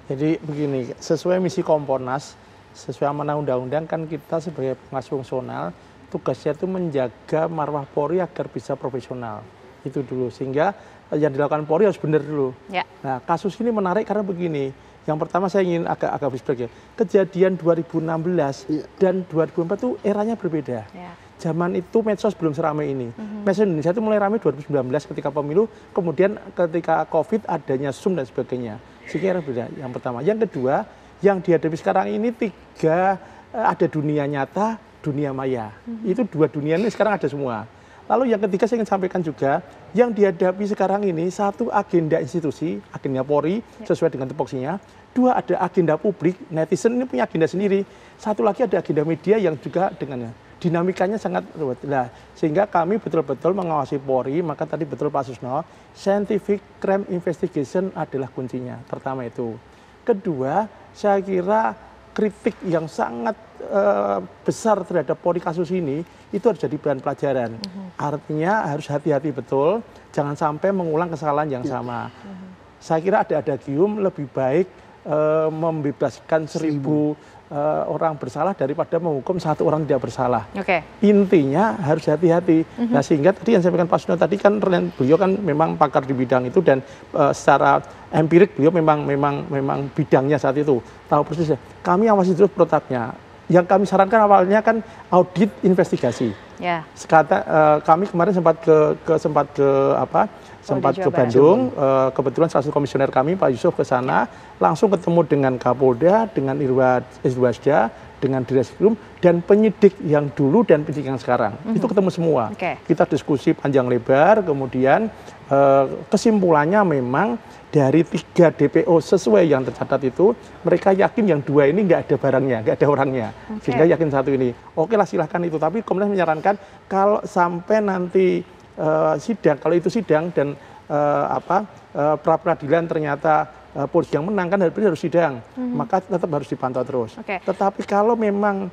Jadi begini, sesuai misi Kompolnas, sesuai amanah undang-undang kan kita sebagai pengawas fungsional, tugasnya itu menjaga marwah Polri agar bisa profesional. Itu dulu, sehingga yang dilakukan Polri harus benar dulu. Nah, kasus ini menarik karena begini, yang pertama saya ingin agak flashback ya, kejadian 2016 dan 2004 itu eranya berbeda. Zaman itu medsos belum seramai ini. Medsos Indonesia itu mulai ramai 2019 ketika pemilu, kemudian ketika COVID adanya Zoom dan sebagainya. Sehingga beda yang pertama. Yang kedua, yang dihadapi sekarang ini ada dunia nyata, dunia maya. Itu dua dunia ini sekarang ada semua. Lalu yang ketiga saya ingin sampaikan juga, yang dihadapi sekarang ini satu agenda institusi, agenda Polri sesuai dengan tupoksinya. Dua, ada agenda publik, netizen ini punya agenda sendiri. Satu lagi ada agenda media yang juga dengan dinamikanya sangat ruwet. Nah, sehingga kami betul-betul mengawasi Polri, maka tadi betul Pak Susno, scientific crime investigation adalah kuncinya. Pertama itu. Kedua, saya kira kritik yang sangat besar terhadap Polri kasus ini itu harus jadi bahan pelajaran. Artinya harus hati-hati betul, jangan sampai mengulang kesalahan yang sama. Saya kira ada adagium lebih baik membebaskan 1000 orang bersalah daripada menghukum 1 orang tidak bersalah. Intinya harus hati-hati. Nah, sehingga tadi yang saya sampaikan Pak Susno tadi kan beliau kan memang pakar di bidang itu dan secara empirik beliau memang bidangnya saat itu tahu persis. Kami awasi terus protapnya. Yang kami sarankan awalnya kan audit investigasi. Kami kemarin sempat ke Bandung, kebetulan salah satu komisioner kami Pak Yusuf ke sana, langsung ketemu dengan Kapolda, dengan Irwasda, dengan Direskrim dan penyidik yang dulu dan penyidik yang sekarang. Itu ketemu semua. Kita diskusi panjang lebar, kemudian kesimpulannya memang dari 3 DPO sesuai yang tercatat itu, mereka yakin yang 2 ini nggak ada barangnya, nggak ada orangnya. Sehingga yakin 1 ini. Oke lah silahkan itu, tapi Komnas menyarankan kalau sampai nanti sidang, kalau itu sidang dan pra-peradilan ternyata polisi yang menang kan harus sidang, maka tetap harus dipantau terus. Tetapi kalau memang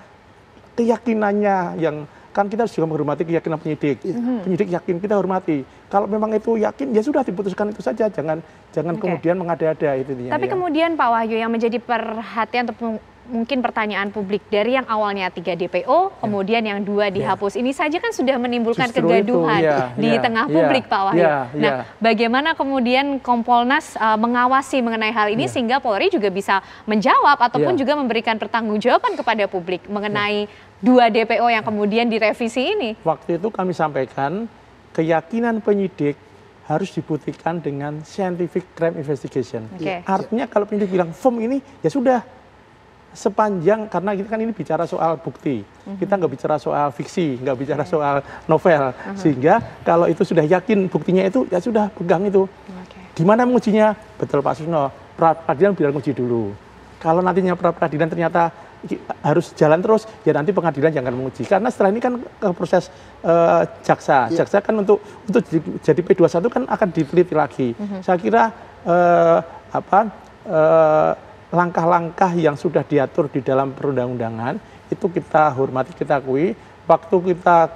keyakinannya yang kan kita harus juga menghormati keyakinan penyidik. Penyidik yakin, kita hormati. Kalau memang itu yakin, ya sudah diputuskan itu saja. Jangan kemudian mengada-ada itu. Tapi kemudian Pak Wahyu, yang menjadi perhatian atau mungkin pertanyaan publik dari yang awalnya 3 DPO, kemudian yang 2 dihapus. Ini saja kan sudah menimbulkan kegaduhan di tengah publik, Pak Wahyu. Nah, bagaimana kemudian Kompolnas mengawasi mengenai hal ini sehingga Polri juga bisa menjawab ataupun juga memberikan pertanggungjawaban kepada publik mengenai 2 DPO yang kemudian direvisi ini? Waktu itu kami sampaikan keyakinan penyidik harus dibuktikan dengan scientific crime investigation. Artinya kalau penyidik bilang firm ini, ya sudah. Sepanjang, karena kita kan ini bicara soal bukti, kita nggak bicara soal fiksi, nggak bicara soal novel, sehingga kalau itu sudah yakin buktinya itu, ya sudah pegang itu. Gimana mengujinya? Betul Pak Susno, pra-peradilan biar uji dulu. Kalau nantinya pra-peradilan ternyata harus jalan terus, ya nanti pengadilan yang akan menguji. Karena setelah ini kan ke proses jaksa, jaksa kan untuk jadi P21 kan akan diteliti lagi. Saya kira langkah-langkah yang sudah diatur di dalam perundang-undangan itu kita hormati, kita akui. Waktu kita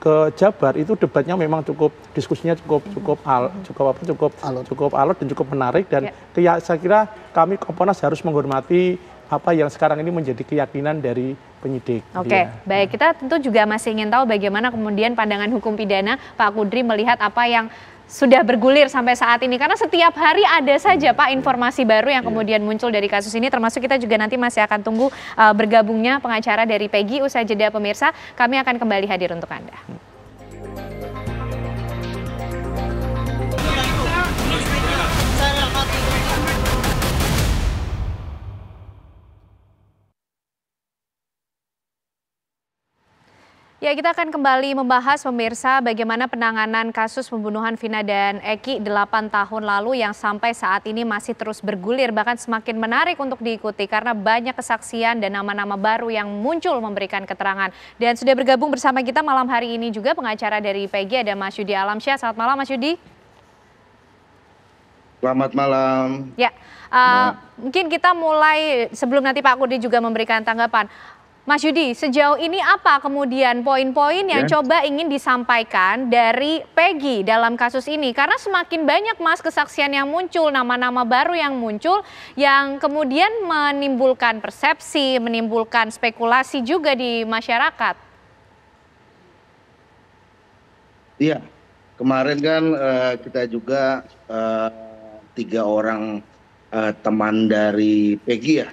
ke Jabar itu debatnya memang diskusinya cukup alot dan cukup menarik, dan saya kira kami Kompolnas harus menghormati apa yang sekarang ini menjadi keyakinan dari penyidik. Baik, kita tentu juga masih ingin tahu bagaimana kemudian pandangan hukum pidana Pak Kudri melihat apa yang sudah bergulir sampai saat ini, karena setiap hari ada saja Pak informasi baru yang kemudian muncul dari kasus ini, termasuk kita juga nanti masih akan tunggu bergabungnya pengacara dari Peggy. Usai jeda pemirsa, kami akan kembali hadir untuk Anda. Ya, kita akan kembali membahas pemirsa bagaimana penanganan kasus pembunuhan Vina dan Eki 8 tahun lalu yang sampai saat ini masih terus bergulir, bahkan semakin menarik untuk diikuti karena banyak kesaksian dan nama-nama baru yang muncul memberikan keterangan. Dan sudah bergabung bersama kita malam hari ini juga pengacara dari Peggy, ada Mas Yudi Alamsyah. Selamat malam Mas Yudi. Selamat malam. Ya, mungkin kita mulai sebelum nanti Pak Kudri juga memberikan tanggapan. Mas Yudi, sejauh ini apa kemudian poin-poin yang coba ingin disampaikan dari Peggy dalam kasus ini? Karena semakin banyak Mas kesaksian yang muncul, nama-nama baru yang muncul, yang kemudian menimbulkan persepsi, menimbulkan spekulasi juga di masyarakat. Iya, kemarin kan kita juga 3 orang teman dari Peggy ya,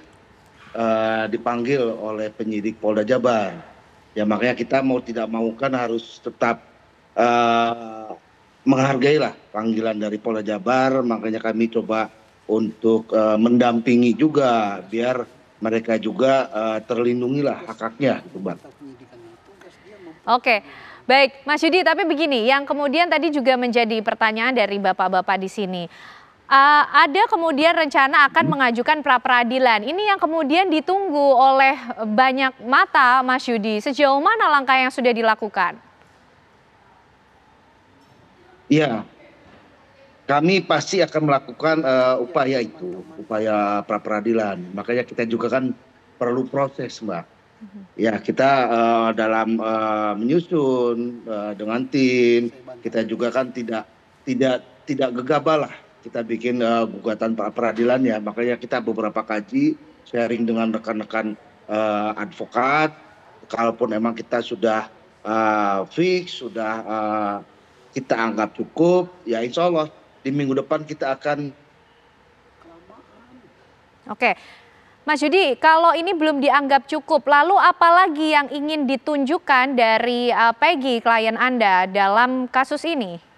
dipanggil oleh penyidik Polda Jabar. Ya makanya kita mau tidak mau kan harus tetap menghargailah panggilan dari Polda Jabar. Makanya kami coba untuk mendampingi juga biar mereka juga terlindungilah hak-haknya, gitu, Mbak. Oke. Baik, Mas Yudi, tapi begini, yang kemudian tadi juga menjadi pertanyaan dari bapak-bapak di sini. Ada kemudian rencana akan mengajukan pra-peradilan. Ini yang kemudian ditunggu oleh banyak mata, Mas Yudi. Sejauh mana langkah yang sudah dilakukan? Iya, kami pasti akan melakukan upaya itu, upaya pra-peradilan. Makanya kita juga kan perlu proses, Mbak. Ya, kita dalam menyusun dengan tim, kita juga kan tidak gegabah lah. Kita bikin gugatan pra-peradilan ya, makanya kita beberapa kaji, sharing dengan rekan-rekan advokat. Kalaupun memang kita sudah fix, sudah kita anggap cukup, ya insya Allah di minggu depan kita akan. Oke, Mas Yudi, kalau ini belum dianggap cukup, lalu apa lagi yang ingin ditunjukkan dari Peggy, klien Anda, dalam kasus ini?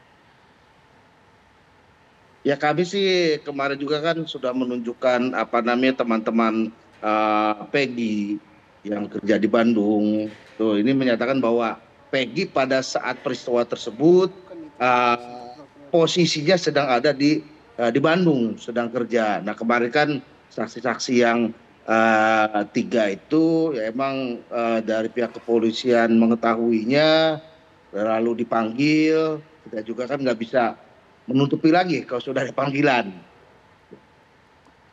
Ya kami sih kemarin juga kan sudah menunjukkan teman-teman Peggy yang kerja di Bandung. Tuh, ini menyatakan bahwa Peggy pada saat peristiwa tersebut posisinya sedang ada di Bandung, sedang kerja. Nah kemarin kan saksi-saksi yang 3 itu ya emang dari pihak kepolisian mengetahuinya, lalu dipanggil. Kita juga kan nggak bisa menutupi lagi kalau sudah ada panggilan.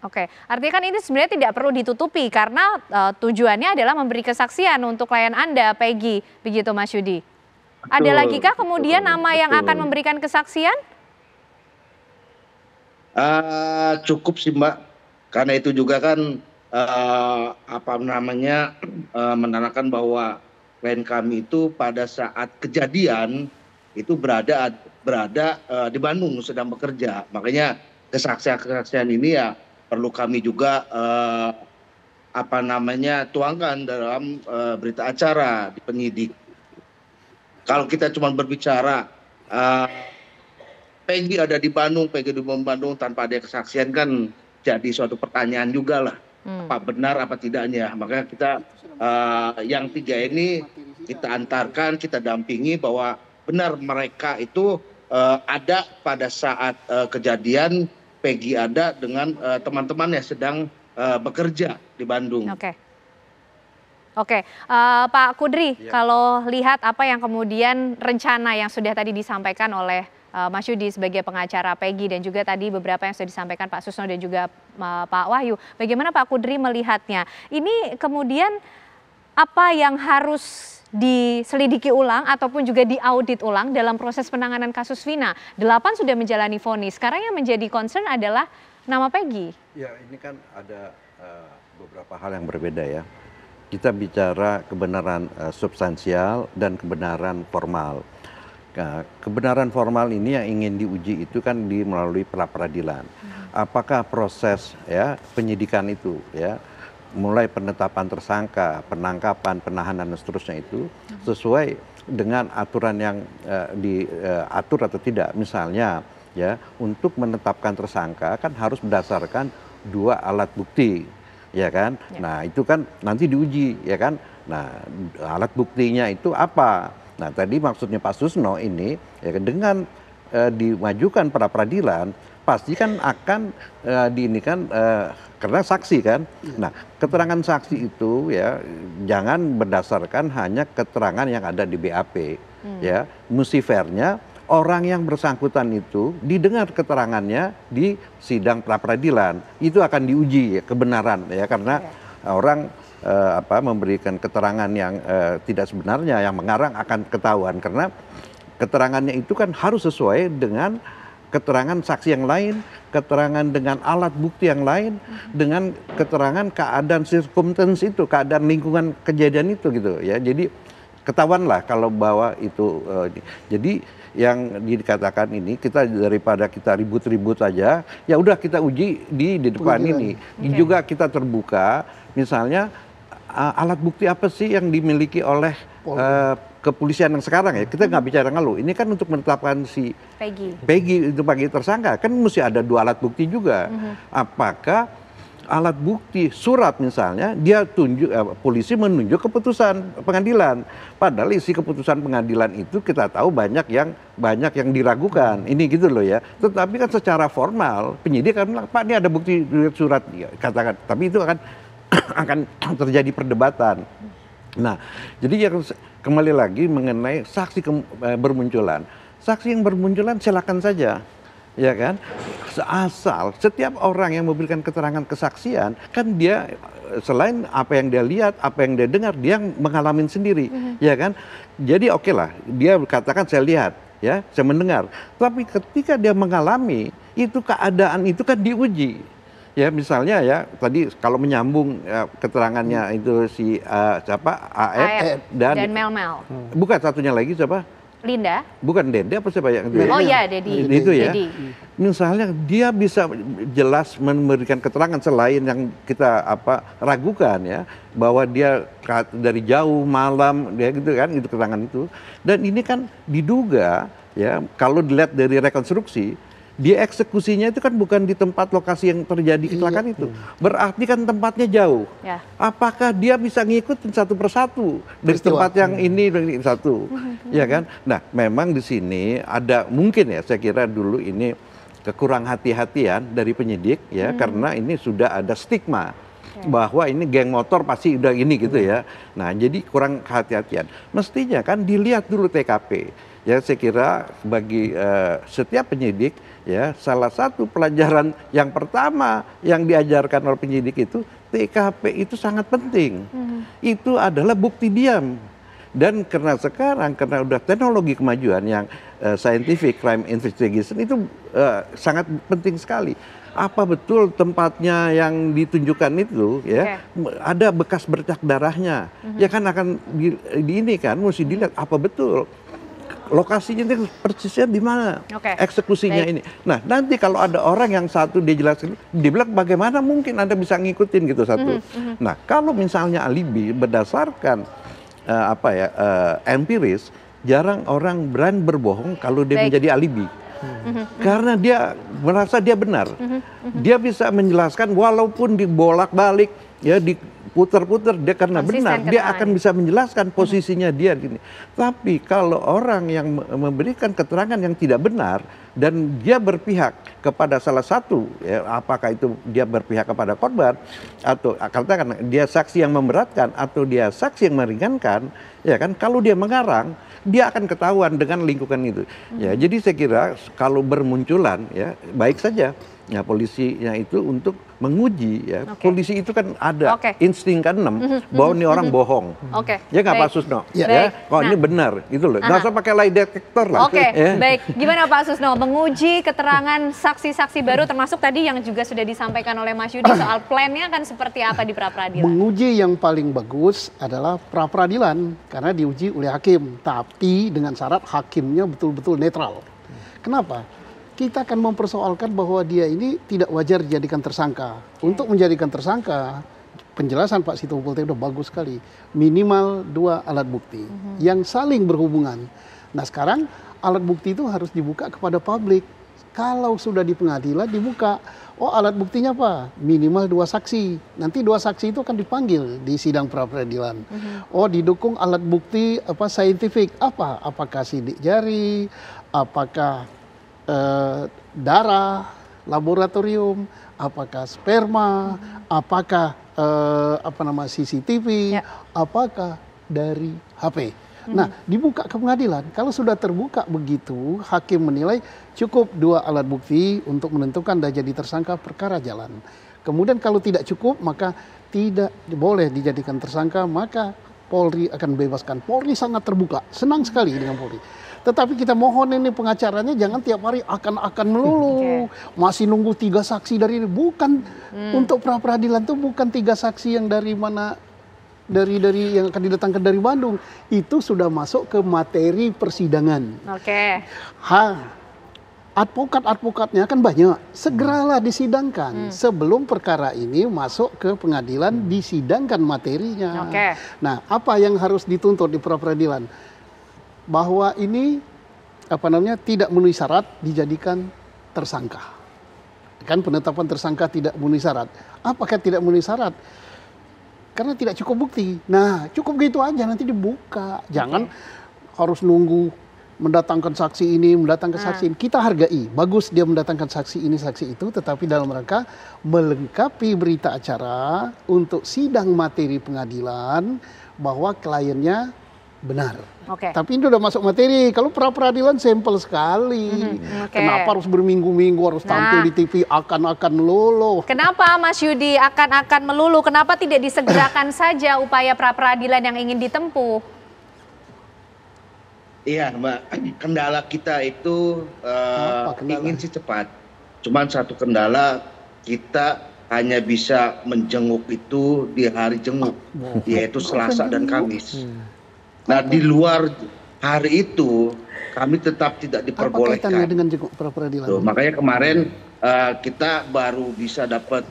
Oke, artinya kan ini sebenarnya tidak perlu ditutupi karena tujuannya adalah memberi kesaksian untuk klien Anda, Peggy, begitu Mas Yudi. Ada lagi kah kemudian nama yang akan memberikan kesaksian? Cukup sih Mbak, karena itu juga kan menandakan bahwa klien kami itu pada saat kejadian itu berada di Bandung sedang bekerja. Makanya kesaksian ini ya perlu kami juga tuangkan dalam berita acara di penyidik. Kalau kita cuma berbicara Peggy ada di Bandung, Peggy di Bandung tanpa ada kesaksian kan jadi suatu pertanyaan juga lah. Apa benar apa tidaknya. Makanya kita yang 3 ini kita antarkan, kita dampingi bahwa benar mereka itu ada pada saat kejadian. Peggy ada dengan teman-temannya sedang bekerja di Bandung. Oke, Pak Kudri, kalau lihat apa yang kemudian rencana yang sudah tadi disampaikan oleh Mas Yudi sebagai pengacara Peggy dan juga tadi beberapa yang sudah disampaikan Pak Susno dan juga Pak Wahyu, bagaimana Pak Kudri melihatnya? Ini kemudian apa yang harus diselidiki ulang ataupun juga diaudit ulang dalam proses penanganan kasus Vina? 8 sudah menjalani vonis. Sekarang yang menjadi concern adalah nama Peggy. Ya, ini kan ada beberapa hal yang berbeda ya. Kita bicara kebenaran substansial dan kebenaran formal. Nah, kebenaran formal ini yang ingin diuji itu kan melalui pra-peradilan. Apakah proses ya penyidikan itu ya, mulai penetapan tersangka, penangkapan, penahanan dan seterusnya itu sesuai dengan aturan yang diatur atau tidak. Misalnya ya, untuk menetapkan tersangka kan harus berdasarkan 2 alat bukti. ya kan? Nah, itu kan nanti diuji, ya kan? Nah, alat buktinya itu apa? Nah, tadi maksudnya Pak Susno ini, ya kan, dengan dimajukan pra peradilan, pasti kan akan diinikan karena saksi kan. Nah, keterangan saksi itu ya jangan berdasarkan hanya keterangan yang ada di BAP, ya. Mesti fairnya orang yang bersangkutan itu didengar keterangannya di sidang pra peradilan, itu akan diuji ya, kebenaran ya, karena orang memberikan keterangan yang tidak sebenarnya, yang mengarang akan ketahuan, karena keterangannya itu kan harus sesuai dengan keterangan saksi yang lain, keterangan dengan alat bukti yang lain, dengan keterangan keadaan circumstance itu, keadaan lingkungan kejadian itu gitu ya. Jadi ketahuan lah kalau bahwa itu jadi yang dikatakan ini, kita daripada kita ribut-ribut aja, ya udah kita uji di depan ini. Juga kita terbuka, misalnya alat bukti apa sih yang dimiliki oleh kepolisian yang sekarang ya. Kita nggak bicara ngeluh, ini kan untuk menetapkan si Peggy itu bagi tersangka, kan mesti ada 2 alat bukti juga. Apakah alat bukti surat misalnya, dia tunjuk, polisi menunjuk keputusan pengadilan, padahal isi keputusan pengadilan itu kita tahu banyak yang diragukan, ini gitu loh ya. Tetapi kan secara formal penyidik kan bilang, Pak, ini ada bukti surat, ya, katakan, tapi itu akan terjadi perdebatan. Nah, jadi yang kembali lagi mengenai saksi bermunculan, saksi yang bermunculan silakan saja. Ya kan, asal setiap orang yang memberikan keterangan kesaksian kan dia selain apa yang dia lihat, apa yang dia dengar, dia mengalami sendiri, ya kan. Jadi oke lah, dia katakan saya lihat, ya, saya mendengar. Tapi ketika dia mengalami itu, keadaan itu kan diuji. Ya misalnya ya tadi kalau menyambung keterangannya itu si siapa AF dan Mel. Bukan, satunya lagi siapa? Linda. Bukan Dede apa siapa yang Oh iya, Dedi. Itu ya. Misalnya dia bisa jelas memberikan keterangan selain yang kita ragukan ya, bahwa dia dari jauh malam dia gitu kan, itu keterangan itu. Dan ini kan diduga ya, kalau dilihat dari rekonstruksi, dia eksekusinya itu kan bukan di tempat lokasi yang terjadi kecelakaan itu. Berarti kan tempatnya jauh. Ya. Apakah dia bisa ngikutin satu persatu dari tempat yang ini satu, ya kan? Nah, memang di sini ada mungkin ya, saya kira dulu ini kekurang hati-hatian dari penyidik ya, karena ini sudah ada stigma bahwa ini geng motor pasti udah ini gitu ya. Nah, jadi kurang hati-hatian. Mestinya kan dilihat dulu TKP. Ya, saya kira bagi setiap penyidik ya, salah satu pelajaran yang pertama yang diajarkan oleh penyidik itu, TKP itu sangat penting. Itu adalah bukti diam. Dan karena sekarang, karena udah teknologi kemajuan yang scientific crime investigation itu sangat penting sekali. Apa betul tempatnya yang ditunjukkan itu ya, ada bekas bercak darahnya. Ya kan akan di ini kan mesti dilihat apa betul lokasinya itu persisnya di mana, eksekusinya ini. Nah, nanti kalau ada orang yang satu dia jelaskan, dia bilang bagaimana mungkin Anda bisa ngikutin gitu satu. Nah, kalau misalnya alibi berdasarkan empiris, jarang orang berani berbohong kalau dia menjadi alibi. Karena dia merasa dia benar. Dia bisa menjelaskan walaupun dibolak-balik, ya diputar-putar, dia karena benar, dia akan bisa menjelaskan posisinya dia gini. Tapi kalau orang yang memberikan keterangan yang tidak benar dan dia berpihak kepada salah satu, ya, apakah itu dia berpihak kepada korban atau katakan dia saksi yang memberatkan atau dia saksi yang meringankan, ya kan, kalau dia mengarang, dia akan ketahuan dengan lingkungan itu. Ya, jadi saya kira kalau bermunculan ya baik saja ya polisinya itu untuk menguji ya. Polisi itu kan ada insting keenam bahwa ini orang bohong. Ya nggak Pak Susno? Ya, kok ini benar gitu loh. Nggak usah pakai lie detector lah. Baik. Gimana Pak Susno menguji keterangan saksi-saksi baru, termasuk tadi yang juga sudah disampaikan oleh Mas Yudi soal plannya kan seperti apa di pra peradilan? Menguji yang paling bagus adalah pra peradilan karena diuji oleh hakim, tapi dengan syarat hakimnya betul-betul netral. Kenapa? Kita akan mempersoalkan bahwa dia ini tidak wajar dijadikan tersangka. Untuk menjadikan tersangka, penjelasan Pak Sitompul tadi udah bagus sekali. Minimal 2 alat bukti yang saling berhubungan. Nah sekarang alat bukti itu harus dibuka kepada publik. Kalau sudah di pengadilan dibuka, oh alat buktinya apa? Minimal 2 saksi. Nanti 2 saksi itu akan dipanggil di sidang pra-peradilan. Oh didukung alat bukti apa saintifik apa? Apakah sidik jari, apakah darah, laboratorium, apakah sperma, apakah CCTV, apakah dari HP. Nah, dibuka ke pengadilan. Kalau sudah terbuka begitu, hakim menilai cukup 2 alat bukti untuk menentukan dan jadi tersangka, perkara jalan. Kemudian kalau tidak cukup, maka tidak boleh dijadikan tersangka, maka Polri akan bebaskan. Polri sangat terbuka, senang sekali dengan Polri. Tetapi kita mohon ini pengacaranya jangan tiap hari akan melulu. Masih nunggu 3 saksi dari ini. Bukan untuk pra-peradilan itu bukan 3 saksi yang dari mana, dari yang akan didatangkan dari Bandung. Itu sudah masuk ke materi persidangan. Advokat-advokatnya kan banyak. Segeralah disidangkan sebelum perkara ini masuk ke pengadilan, disidangkan materinya. Nah, apa yang harus dituntut di pra-peradilan? Bahwa ini tidak memenuhi syarat dijadikan tersangka. Kan penetapan tersangka tidak memenuhi syarat. Apakah tidak memenuhi syarat? Karena tidak cukup bukti. Nah, cukup gitu aja nanti dibuka. Jangan harus nunggu mendatangkan saksi ini, mendatangkan saksi ini. Kita hargai, bagus dia mendatangkan saksi ini, saksi itu, tetapi dalam rangka melengkapi berita acara untuk sidang materi pengadilan bahwa kliennya benar. Tapi ini udah masuk materi. Kalau pra-peradilan sampel sekali. Kenapa harus berminggu-minggu harus tampil di TV akan melulu? Kenapa Mas Yudi akan melulu? Kenapa tidak disegerakan saja upaya pra-peradilan yang ingin ditempuh? Iya, Mbak. Kendala kita itu ingin sih cepat. Cuman satu kendala, kita hanya bisa menjenguk itu di hari jenguk, yaitu Selasa dan Kamis. Nah, di luar hari itu kami tetap tidak diperbolehkan. Apa kaitannya dengan jenguk pra-peradilan? Makanya kemarin kita baru bisa dapat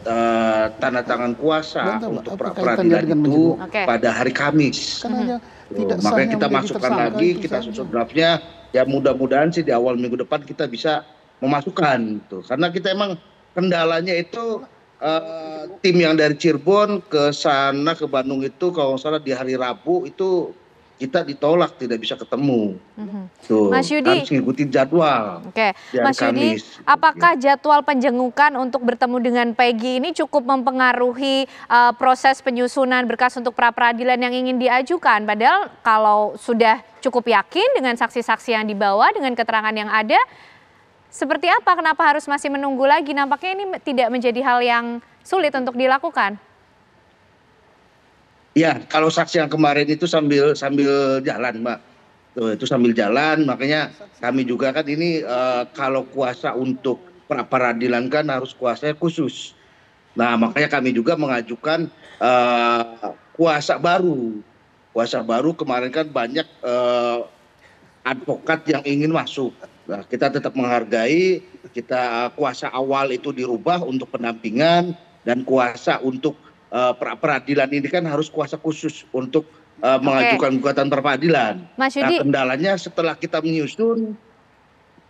tanda tangan kuasa untuk pra-peradilan itu pada hari Kamis. Makanya kita masukkan lagi, kita susun draftnya. Ya mudah-mudahan sih di awal minggu depan kita bisa memasukkan. Karena kita emang kendalanya itu tim yang dari Cirebon ke sana ke Bandung itu kalau nggak salah di hari Rabu itu kita ditolak, tidak bisa ketemu. Mas Yudi, harus ngikutin jadwal. Mas Yudi, apakah jadwal penjengukan untuk bertemu dengan Peggy ini cukup mempengaruhi proses penyusunan berkas untuk pra-peradilan yang ingin diajukan? Padahal kalau sudah cukup yakin dengan saksi-saksi yang dibawa, dengan keterangan yang ada, seperti apa? Kenapa harus masih menunggu lagi? Nampaknya ini tidak menjadi hal yang sulit untuk dilakukan. Ya, kalau saksi yang kemarin itu sambil jalan, Mbak. Itu sambil jalan, makanya kami juga kan ini kalau kuasa untuk pra-peradilan kan harus kuasa khusus. Nah, makanya kami juga mengajukan kuasa baru. Kuasa baru kemarin kan banyak advokat yang ingin masuk. Nah, kita tetap menghargai, kita kuasa awal itu dirubah untuk pendampingan dan kuasa untuk pra-peradilan ini kan harus kuasa khusus untuk mengajukan gugatan pra-peradilan. Mas Yudi, nah, kendalanya setelah kita menyusun,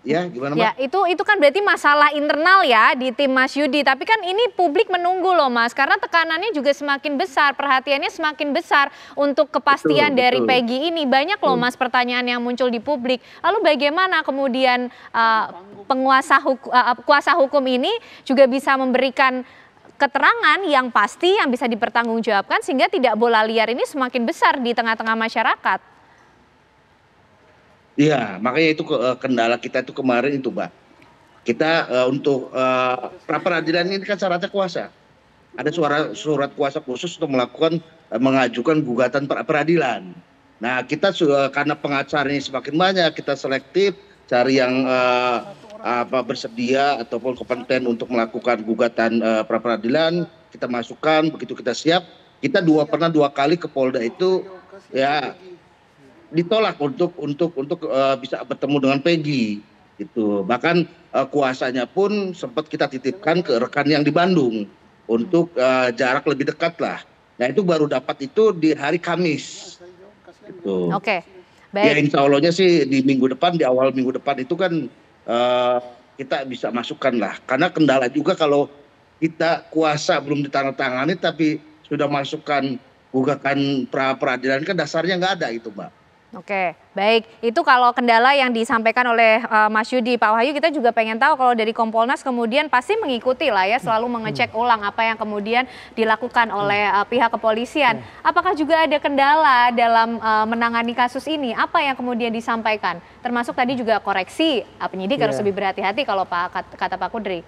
ya gimana Mbak? Ya itu kan berarti masalah internal ya di tim Mas Yudi. Tapi kan ini publik menunggu loh Mas, karena tekanannya juga semakin besar, perhatiannya semakin besar untuk kepastian dari Peggy ini. Banyak loh Mas pertanyaan yang muncul di publik. Lalu bagaimana kemudian kuasa hukum ini juga bisa memberikan keterangan yang pasti yang bisa dipertanggungjawabkan sehingga tidak bola liar ini semakin besar di tengah-tengah masyarakat. Iya, makanya itu kendala kita itu kemarin itu, Mbak. Kita untuk pra-peradilan ini kan syaratnya kuasa. Ada surat kuasa khusus untuk mengajukan gugatan pra-peradilan. Nah, kita karena pengacaranya semakin banyak, kita selektif cari yang bersedia ataupun kompeten untuk melakukan gugatan pra-peradilan, kita masukkan. Begitu kita siap, kita pernah dua kali ke Polda itu ya ditolak untuk bisa bertemu dengan Peggy gitu. Bahkan kuasanya pun sempat kita titipkan ke rekan yang di Bandung untuk jarak lebih dekat lah. Nah, itu baru dapat itu di hari Kamis gitu. Baik. Ya insya Allahnya sih di minggu depan, di awal minggu depan itu kan kita bisa masukkan lah. Karena kendala juga kalau kita kuasa belum ditandatangani tapi sudah masukkan gugatan pra peradilan kan dasarnya nggak ada itu, Mbak. Oke, baik. Itu kalau kendala yang disampaikan oleh Mas Yudi. Pak Wahyu, kita juga pengen tahu kalau dari Kompolnas kemudian pasti mengikuti lah ya, selalu mengecek ulang apa yang kemudian dilakukan oleh pihak kepolisian. Apakah juga ada kendala dalam menangani kasus ini? Apa yang kemudian disampaikan? Termasuk tadi juga koreksi, penyidik harus lebih berhati-hati kalau kata Pak Kudri.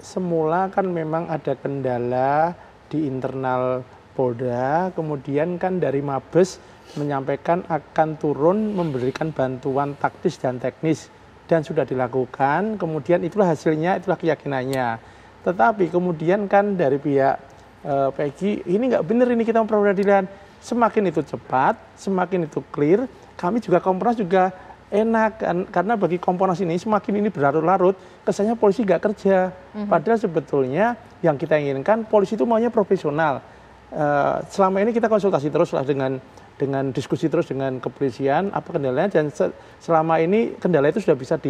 Semula kan memang ada kendala di internal Polda, kemudian kan dari Mabes menyampaikan akan turun memberikan bantuan taktis dan teknis dan sudah dilakukan, kemudian itulah hasilnya, itulah keyakinannya. Tetapi kemudian kan dari pihak Peggy, ini nggak benar ini kita peradilan, semakin itu cepat, semakin itu clear, kami juga Kompolnas juga enak kan, karena bagi Kompolnas ini semakin ini berlarut-larut, kesannya polisi nggak kerja. Padahal sebetulnya yang kita inginkan polisi itu maunya profesional. Selama ini kita konsultasi terus lah dengan diskusi terus dengan kepolisian apa kendalanya, dan selama ini kendala itu sudah bisa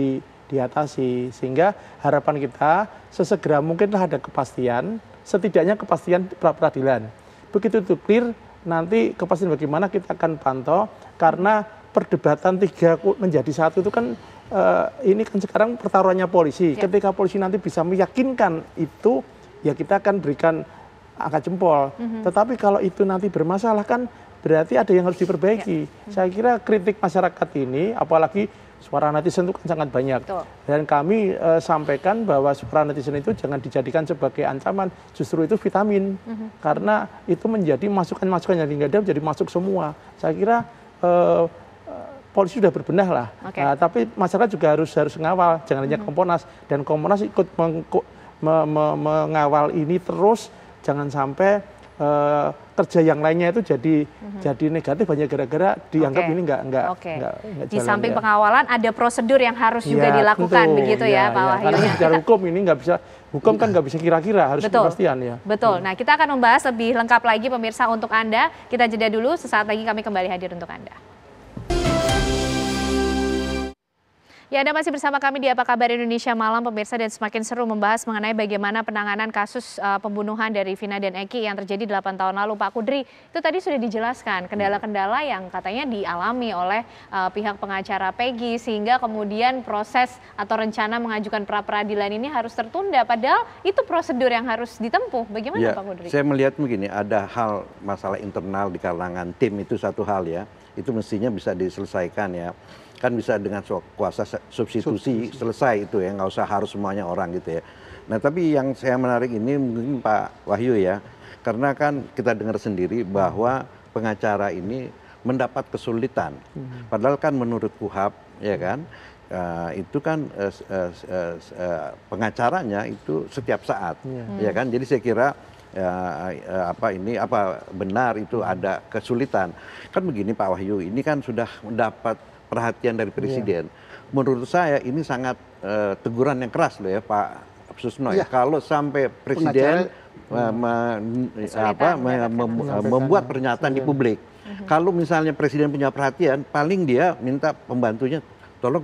diatasi, sehingga harapan kita sesegera mungkinlah ada kepastian, setidaknya kepastian pra peradilan. Begitu itu clear, nanti kepastian bagaimana kita akan pantau, karena perdebatan 3 menjadi 1 itu kan ini kan sekarang pertaruhannya polisi. Ketika polisi nanti bisa meyakinkan itu, ya kita akan berikan angka jempol. Tetapi kalau itu nanti bermasalah kan berarti ada yang harus diperbaiki. Saya kira kritik masyarakat ini, apalagi suara netizen itu kan sangat banyak. Dan kami sampaikan bahwa suara netizen itu jangan dijadikan sebagai ancaman, justru itu vitamin. Karena itu menjadi masukan-masukan yang tidak ada menjadi masuk semua. Saya kira polisi sudah berbenah lah. Tapi masyarakat juga harus ngawal, jangan hanya Kompolnas. Dan Kompolnas ikut mengawal ini terus, jangan sampai kerja yang lainnya itu jadi negatif hanya gara-gara dianggap ini nggak jalan. Di samping pengawalan ada prosedur yang harus juga dilakukan, tentu, begitu ya Pak Wahyu. Karena secara hukum ini nggak bisa, hukum kan nggak bisa kira-kira, harus kepastian ya. Betul. Nah, kita akan membahas lebih lengkap lagi pemirsa untuk Anda. Kita jeda dulu, sesaat lagi kami kembali hadir untuk Anda. Ya, Anda masih bersama kami di Apa Kabar Indonesia Malam, pemirsa, dan semakin seru membahas mengenai bagaimana penanganan kasus pembunuhan dari Vina dan Eki yang terjadi 8 tahun lalu. Pak Kudri, itu tadi sudah dijelaskan kendala-kendala yang katanya dialami oleh pihak pengacara Peggy, sehingga kemudian proses atau rencana mengajukan pra peradilan ini harus tertunda, padahal itu prosedur yang harus ditempuh. Bagaimana Pak Kudri? Saya melihat begini, ada hal masalah internal di kalangan tim itu satu hal ya, itu mestinya bisa diselesaikan ya. Kan bisa dengan kuasa substitusi selesai itu ya, nggak usah harus semuanya orang gitu ya. Nah tapi yang saya menarik ini mungkin Pak Wahyu ya, karena kan kita dengar sendiri bahwa pengacara ini mendapat kesulitan. Padahal kan menurut KUHAP ya kan, itu kan pengacaranya itu setiap saat ya kan. Jadi saya kira apa benar itu ada kesulitan. Kan begini Pak Wahyu, ini kan sudah mendapat perhatian dari Presiden. Menurut saya ini sangat teguran yang keras loh ya Pak Susno ya. Kalau sampai Presiden membuat pernyataan di publik. Kalau misalnya Presiden punya perhatian, paling dia minta pembantunya tolong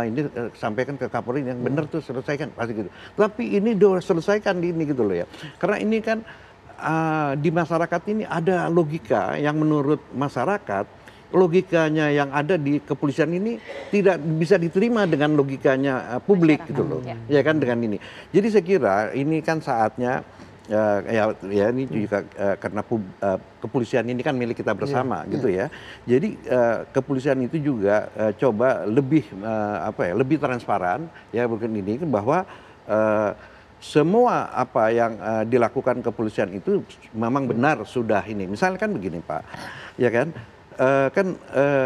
ini sampaikan ke Kapolri yang benar tuh, selesaikan pasti gitu. Tapi ini udah selesaikan ini gitu loh ya. Karena ini kan di masyarakat ini ada logika yang menurut masyarakat, logikanya yang ada di kepolisian ini tidak bisa diterima dengan logikanya publik gitu loh, ya kan, dengan ini. Jadi saya kira ini kan saatnya ya ini juga karena kepolisian ini kan milik kita bersama gitu ya. Jadi kepolisian itu juga coba lebih lebih transparan ya, bukan ini bahwa semua apa yang dilakukan kepolisian itu memang benar sudah ini. Misalnya kan begini Pak, ya kan.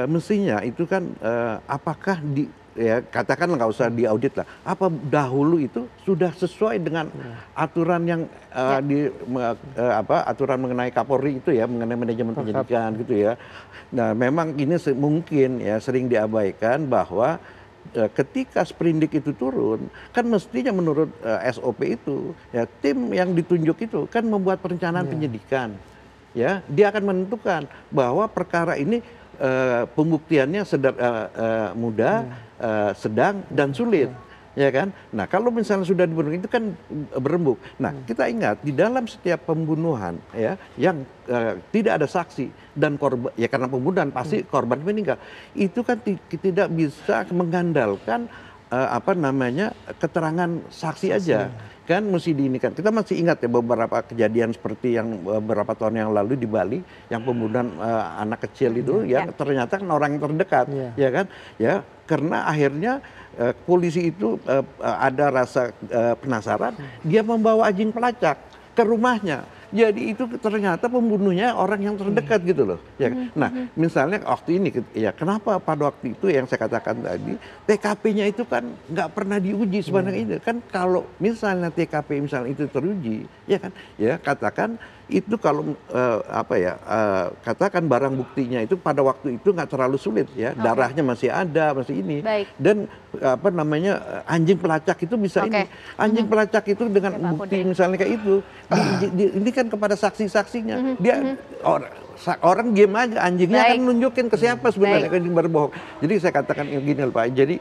Mestinya itu kan apakah ya katakanlah nggak usah diaudit lah, apa dahulu itu sudah sesuai dengan aturan yang aturan mengenai Kapolri itu ya, mengenai manajemen penyidikan gitu ya. Nah memang ini mungkin ya sering diabaikan bahwa ketika sprindik itu turun, kan mestinya menurut SOP itu ya tim yang ditunjuk itu kan membuat perencanaan penyidikan. Ya, dia akan menentukan bahwa perkara ini pembuktiannya mudah, sedang dan sulit. ya kan? Nah, kalau misalnya sudah dibunuh itu kan berembuk. Nah, kita ingat di dalam setiap pembunuhan ya yang tidak ada saksi dan korban, ya karena pembunuhan pasti korban meninggal, itu kan tidak bisa mengandalkan keterangan saksi aja. Kan mesti diinikan. Kita masih ingat ya beberapa kejadian seperti yang beberapa tahun yang lalu di Bali, yang pembunuhan anak kecil itu yang ternyata kan orang yang terdekat, ya kan? Ya, karena akhirnya polisi itu ada rasa penasaran, dia membawa anjing pelacak ke rumahnya. Jadi itu ternyata pembunuhnya orang yang terdekat gitu loh. Ya. Nah, misalnya waktu ini, ya kenapa pada waktu itu yang saya katakan tadi, TKP-nya itu kan nggak pernah diuji sebenarnya itu. Kan kalau misalnya TKP misalnya itu teruji, ya kan, ya katakan itu kalau katakan barang buktinya itu pada waktu itu nggak terlalu sulit ya, darahnya masih ada, masih ini. Dan anjing pelacak itu bisa ini. Anjing pelacak itu dengan bukti misalnya kayak itu, ini kan kepada saksi-saksinya. Dia orang diem aja, anjingnya akan nunjukin ke siapa sebenarnya kan berbohong. Jadi saya katakan gini Pak, jadi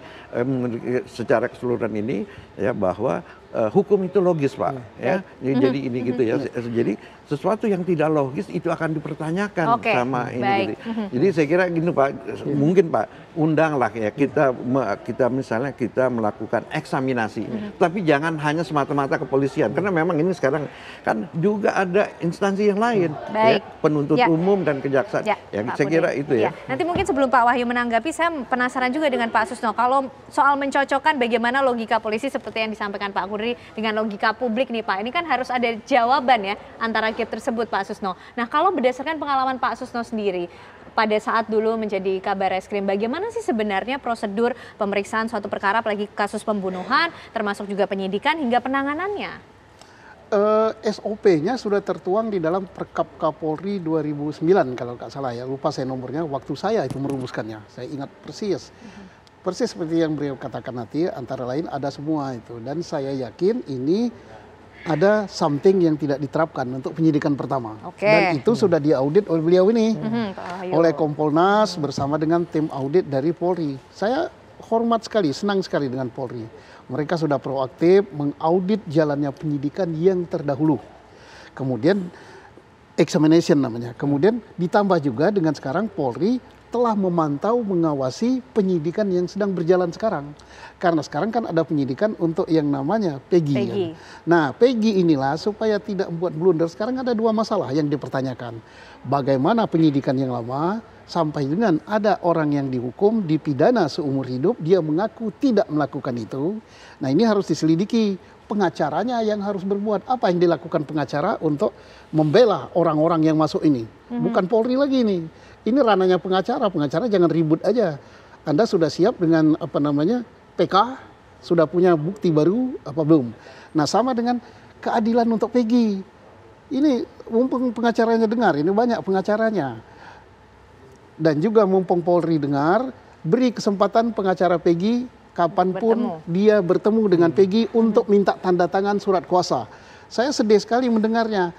secara keseluruhan ini ya bahwa hukum itu logis Pak, ya. Jadi ini gitu ya. Jadi sesuatu yang tidak logis itu akan dipertanyakan sama ini. Gitu. Jadi saya kira gini Pak, mungkin Pak undanglah ya kita misalnya kita melakukan eksaminasi, tapi jangan hanya semata-mata kepolisian karena memang ini sekarang kan juga ada instansi yang lain, ya, penuntut umum dan kejaksaan. Saya kira itu ya. Nanti mungkin sebelum Pak Wahyu menanggapi, saya penasaran juga dengan Pak Susno. Kalau soal mencocokkan bagaimana logika polisi seperti yang disampaikan Pak Kudri dengan logika publik nih Pak, ini kan harus ada jawaban ya antara gap tersebut Pak Susno. Nah kalau berdasarkan pengalaman Pak Susno sendiri, pada saat dulu menjadi Kabar Reskrim, bagaimana sih sebenarnya prosedur pemeriksaan suatu perkara, apalagi kasus pembunuhan, termasuk juga penyidikan hingga penanganannya? SOP-nya sudah tertuang di dalam Perkap Kapolri 2009 kalau nggak salah ya, lupa saya nomornya, waktu saya itu merumuskannya, saya ingat persis. Persis seperti yang beliau katakan nanti, antara lain ada semua itu. Dan saya yakin ini ada something yang tidak diterapkan untuk penyidikan pertama. Dan itu sudah diaudit oleh beliau ini. Oleh Kompolnas bersama dengan tim audit dari Polri. Saya hormat sekali, senang sekali dengan Polri. Mereka sudah proaktif mengaudit jalannya penyidikan yang terdahulu. Kemudian examination namanya. Kemudian ditambah juga dengan sekarang Polri telah memantau, mengawasi penyidikan yang sedang berjalan sekarang. Karena sekarang kan ada penyidikan untuk yang namanya PEGI. Kan? Nah, PEGI inilah supaya tidak membuat blunder. Sekarang ada dua masalah yang dipertanyakan. Bagaimana penyidikan yang lama sampai dengan ada orang yang dihukum, dipidana seumur hidup, dia mengaku tidak melakukan itu. Nah, ini harus diselidiki. Pengacaranya yang harus berbuat. Apa yang dilakukan pengacara untuk membela orang-orang yang masuk ini. Bukan Polri lagi nih. Ini ranahnya pengacara. Pengacara jangan ribut aja. Anda sudah siap dengan PK, sudah punya bukti baru apa belum? Nah, sama dengan keadilan untuk PEGI. Ini mumpung pengacaranya dengar, ini banyak pengacaranya. Dan juga mumpung Polri dengar, beri kesempatan pengacara PEGI kapanpun dia bertemu dengan PEGI untuk minta tanda tangan surat kuasa. Saya sedih sekali mendengarnya.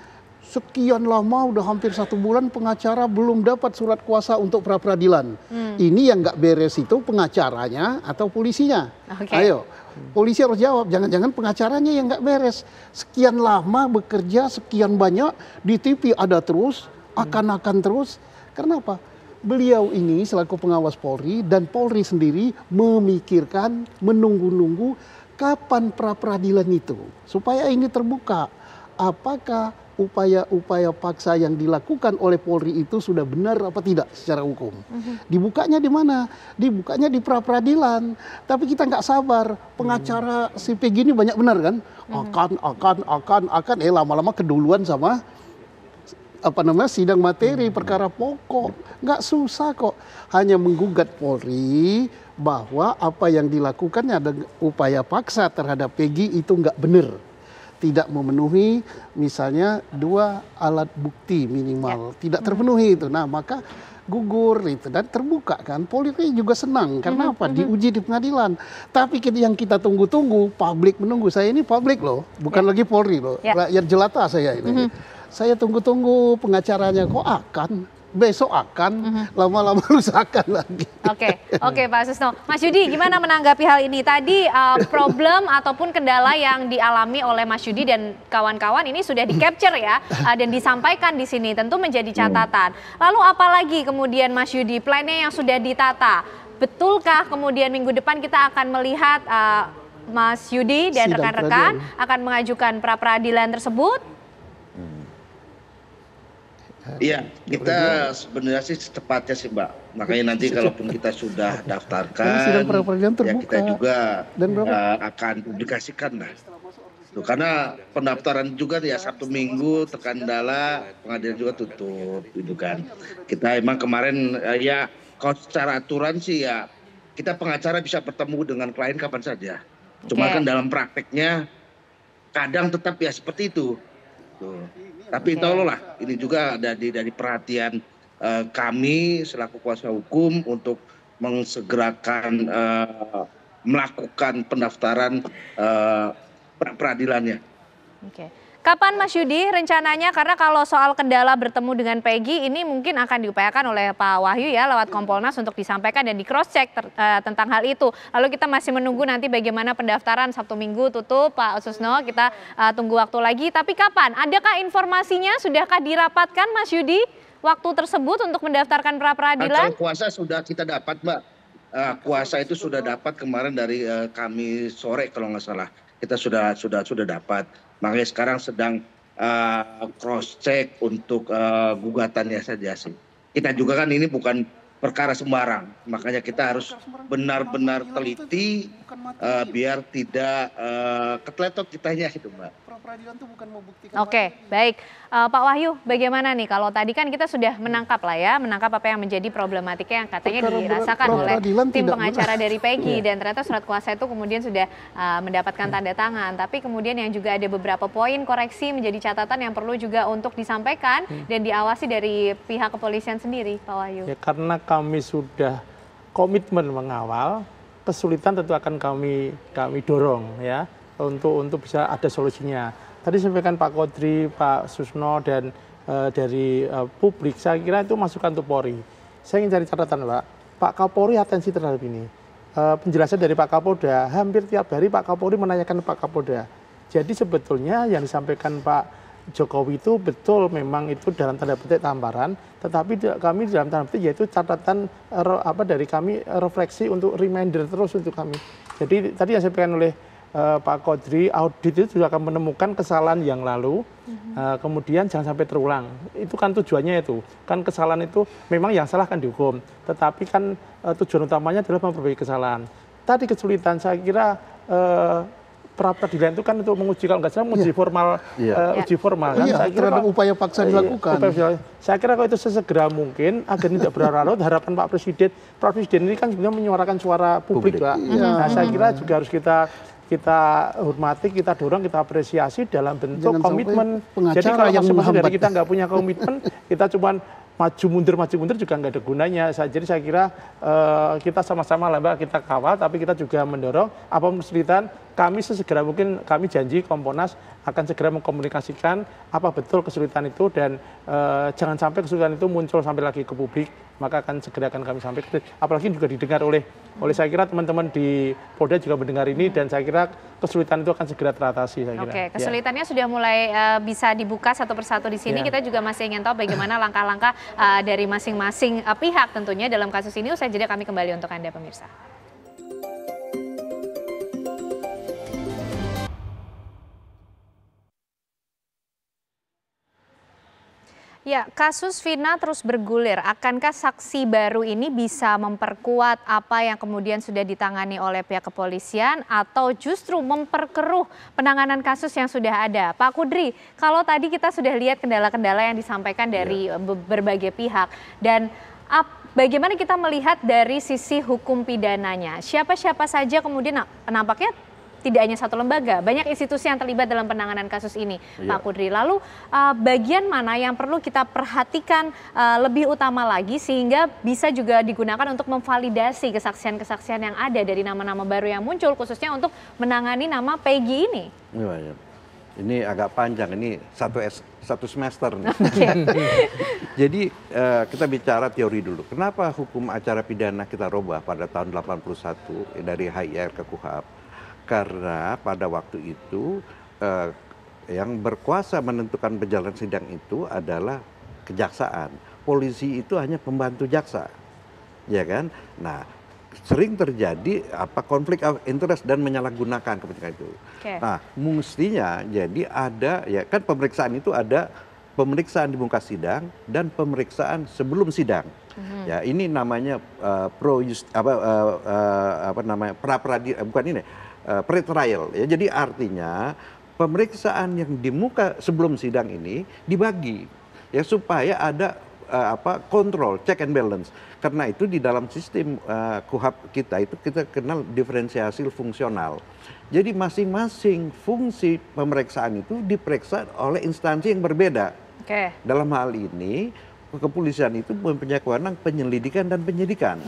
Sekian lama, udah hampir 1 bulan pengacara belum dapat surat kuasa untuk pra-peradilan. Ini yang nggak beres itu pengacaranya atau polisinya. Ayo, polisi harus jawab. Jangan-jangan pengacaranya yang nggak beres. Sekian lama bekerja, sekian banyak di TV ada terus, akan-akan terus. Kenapa? Beliau ini selaku pengawas Polri dan Polri sendiri memikirkan, menunggu-nunggu kapan pra-peradilan itu supaya ini terbuka. Apakah upaya-upaya paksa yang dilakukan oleh Polri itu sudah benar apa tidak secara hukum. Dibukanya di mana? Dibukanya di pra-peradilan. Tapi kita nggak sabar. Pengacara si PEGI ini banyak benar kan? Akan. Lama-lama keduluan sama sidang materi perkara pokok. Nggak susah kok. Hanya menggugat Polri bahwa apa yang dilakukannya ada upaya paksa terhadap PEGI itu nggak benar. Tidak memenuhi misalnya 2 alat bukti minimal, tidak terpenuhi itu. Nah, maka gugur itu dan terbuka kan. Polri juga senang karena apa? Diuji di pengadilan. Tapi yang kita tunggu-tunggu, publik menunggu. Saya ini publik loh, bukan lagi Polri loh. Rakyat jelata saya ini. Saya tunggu-tunggu pengacaranya kok akan besok akan, lama-lama lusa akan lagi. Oke Pak Susno. Mas Yudi, gimana menanggapi hal ini? Tadi problem ataupun kendala yang dialami oleh Mas Yudi dan kawan-kawan ini sudah di-capture ya, dan disampaikan di sini, tentu menjadi catatan. Lalu apalagi kemudian Mas Yudi, plannya yang sudah ditata? Betulkah kemudian minggu depan kita akan melihat Mas Yudi dan rekan-rekan akan mengajukan pra-peradilan tersebut? Iya, kita sebenarnya sih secepatnya sih Mbak. Makanya nanti kalaupun kita sudah daftarkan, ya kita juga akan publikasikan lah. Tuh, karena pendaftaran juga ya Sabtu Minggu terkendala, pengadilan juga tutup gitu kan. Kita emang kemarin ya kalau secara aturan sih ya kita pengacara bisa bertemu dengan klien kapan saja. Cuma kan dalam prakteknya kadang tetap ya seperti itu. Tuh. Tapi tolonglah ini juga ada dari perhatian kami selaku kuasa hukum untuk mengsegerakan melakukan pendaftaran peradilannya. Kapan Mas Yudi rencananya, karena kalau soal kendala bertemu dengan Peggy ini mungkin akan diupayakan oleh Pak Wahyu ya lewat Kompolnas untuk disampaikan dan di cross check tentang hal itu. Lalu kita masih menunggu nanti bagaimana pendaftaran Sabtu Minggu tutup Pak Susno, kita tunggu waktu lagi. Tapi kapan? Adakah informasinya? Sudahkah dirapatkan Mas Yudi waktu tersebut untuk mendaftarkan pra-peradilan? Kalau kuasa sudah kita dapat Mbak. Kuasa itu sudah dapat kemarin dari kami sore kalau nggak salah. Kita sudah dapat. Makanya sekarang sedang cross check untuk gugatannya saja sih. Kita juga kan ini bukan perkara sembarang, makanya kita harus benar-benar teliti biar tidak ketletok kitanya gitu Mbak. Oke, baik. Pak Wahyu, bagaimana nih kalau tadi kan kita sudah menangkap apa yang menjadi problematika yang katanya dirasakan oleh tim pengacara dari Peggy dan ternyata surat kuasa itu kemudian sudah mendapatkan tanda tangan. Tapi kemudian yang juga ada beberapa poin koreksi menjadi catatan yang perlu juga untuk disampaikan dan diawasi dari pihak kepolisian sendiri, Pak Wahyu. Ya, karena kami sudah komitmen mengawal, kesulitan tentu akan kami dorong ya untuk bisa ada solusinya. Tadi sampaikan Pak Kodri, Pak Susno dan dari publik, saya kira itu masukan untuk Polri. Saya ingin cari catatan Pak Kapolri atensi terhadap ini. Penjelasan dari Pak Kapolda, hampir tiap hari Pak Kapolri menanyakan Pak Kapolda. Jadi sebetulnya yang disampaikan Pak Jokowi itu betul memang itu dalam tanda petik tamparan, tetapi kami dalam tanda petik yaitu catatan dari kami refleksi untuk reminder terus untuk kami. Jadi tadi yang disampaikan oleh Pak Kodri, audit itu juga akan menemukan kesalahan yang lalu, kemudian jangan sampai terulang. Itu kan tujuannya itu. Kan kesalahan itu memang yang salah kan dihukum, tetapi kan tujuan utamanya adalah memperbaiki kesalahan. Tadi kesulitan saya kira pra-peradilan itu kan untuk menguji, kalau nggak salah menguji formal, uji formal kan. Saya kira ada upaya paksa dilakukan. Saya kira kalau itu sesegera mungkin agar tidak berlarut, harapan Pak Presiden ini kan sebenarnya menyuarakan suara publik Pak. Nah saya kira juga harus kita hormati, kita dorong, kita apresiasi dalam bentuk komitmen. Jadi kalau masing-masing dari kita nggak punya komitmen, kita cuma maju mundur juga nggak ada gunanya. Jadi saya kira kita sama-sama lah Mbak, kita kawal, tapi kita juga mendorong apapun kesulitan, kami sesegera mungkin, kami janji Kompolnas akan segera mengkomunikasikan apa betul kesulitan itu dan jangan sampai kesulitan itu muncul sampai lagi ke publik, maka akan segera kami sampaikan. Apalagi juga didengar oleh saya kira teman-teman di Polda juga mendengar ini dan saya kira kesulitan itu akan segera teratasi. Saya kira. Oke, kesulitannya sudah mulai bisa dibuka satu persatu di sini. Kita juga masih ingin tahu bagaimana langkah-langkah dari masing-masing pihak tentunya dalam kasus ini. Usai jeda kami kembali untuk Anda pemirsa. Ya, kasus Vina terus bergulir. Akankah saksi baru ini bisa memperkuat apa yang kemudian sudah ditangani oleh pihak kepolisian atau justru memperkeruh penanganan kasus yang sudah ada? Pak Kudri, kalau tadi kita sudah lihat kendala-kendala yang disampaikan dari berbagai pihak dan bagaimana kita melihat dari sisi hukum pidananya? Siapa-siapa saja kemudian nampaknya tidak hanya satu lembaga, banyak institusi yang terlibat dalam penanganan kasus ini, Pak Kudri. Lalu bagian mana yang perlu kita perhatikan lebih utama lagi sehingga bisa juga digunakan untuk memvalidasi kesaksian-kesaksian yang ada dari nama-nama baru yang muncul, khususnya untuk menangani nama Peggy ini? Ini agak panjang, ini satu semester nih. Jadi kita bicara teori dulu. Kenapa hukum acara pidana kita rubah pada tahun 81 dari HIR ke KUHAP? Karena pada waktu itu yang berkuasa menentukan berjalan sidang itu adalah kejaksaan. Polisi itu hanya pembantu jaksa, ya kan? Nah, sering terjadi konflik of interest dan menyalahgunakan kepentingan itu. Nah, mestinya jadi ada ya kan pemeriksaan itu ada pemeriksaan di muka sidang dan pemeriksaan sebelum sidang. Ya, ini namanya pre-trial ya. Jadi artinya pemeriksaan yang di muka sebelum sidang ini dibagi ya supaya ada kontrol, check and balance. Karena itu di dalam sistem KUHAP kita itu kita kenal diferensiasi fungsional. Jadi masing-masing fungsi pemeriksaan itu diperiksa oleh instansi yang berbeda. Dalam hal ini kepolisian itu mempunyai kewenangan penyelidikan dan penyidikan.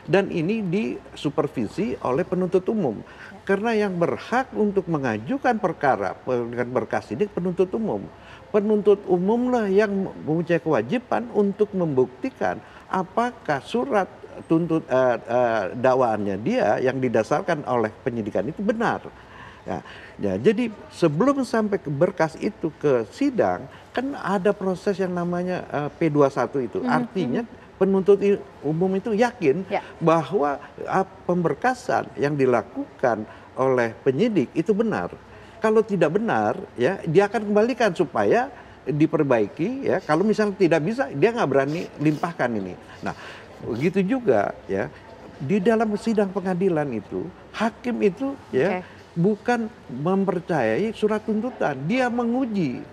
Dan ini disupervisi oleh penuntut umum. Karena yang berhak untuk mengajukan perkara dengan berkas ini penuntut umum. Penuntut umumlah yang mempunyai kewajiban untuk membuktikan apakah surat dakwaannya dia yang didasarkan oleh penyidikan itu benar. Ya, jadi sebelum sampai ke berkas itu ke sidang kan ada proses yang namanya P21 itu. Artinya penuntut umum itu yakin bahwa pemberkasan yang dilakukan oleh penyidik itu benar. Kalau tidak benar, ya dia akan kembalikan supaya diperbaiki. Ya, kalau misalnya tidak bisa, dia nggak berani limpahkan ini. Nah, begitu juga ya di dalam sidang pengadilan itu hakim itu ya bukan mempercayai surat tuntutan, dia menguji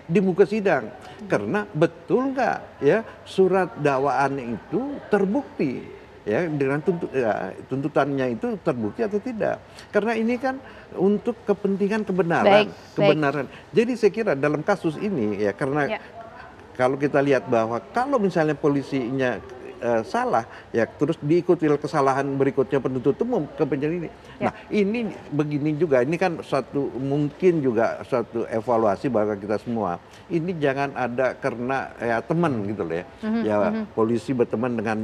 di muka sidang karena betul nggak ya surat dakwaan itu terbukti ya dengan tuntutannya itu terbukti atau tidak. Karena ini kan untuk kepentingan kebenaran. Jadi saya kira dalam kasus ini ya karena kalau kita lihat bahwa kalau misalnya polisinya salah ya terus diikuti kesalahan berikutnya penuntut umum ke penyidik ini. Nah, ini begini juga ini kan mungkin juga suatu evaluasi bagi kita semua. Ini jangan ada karena ya teman gitu loh ya. Ya polisi berteman dengan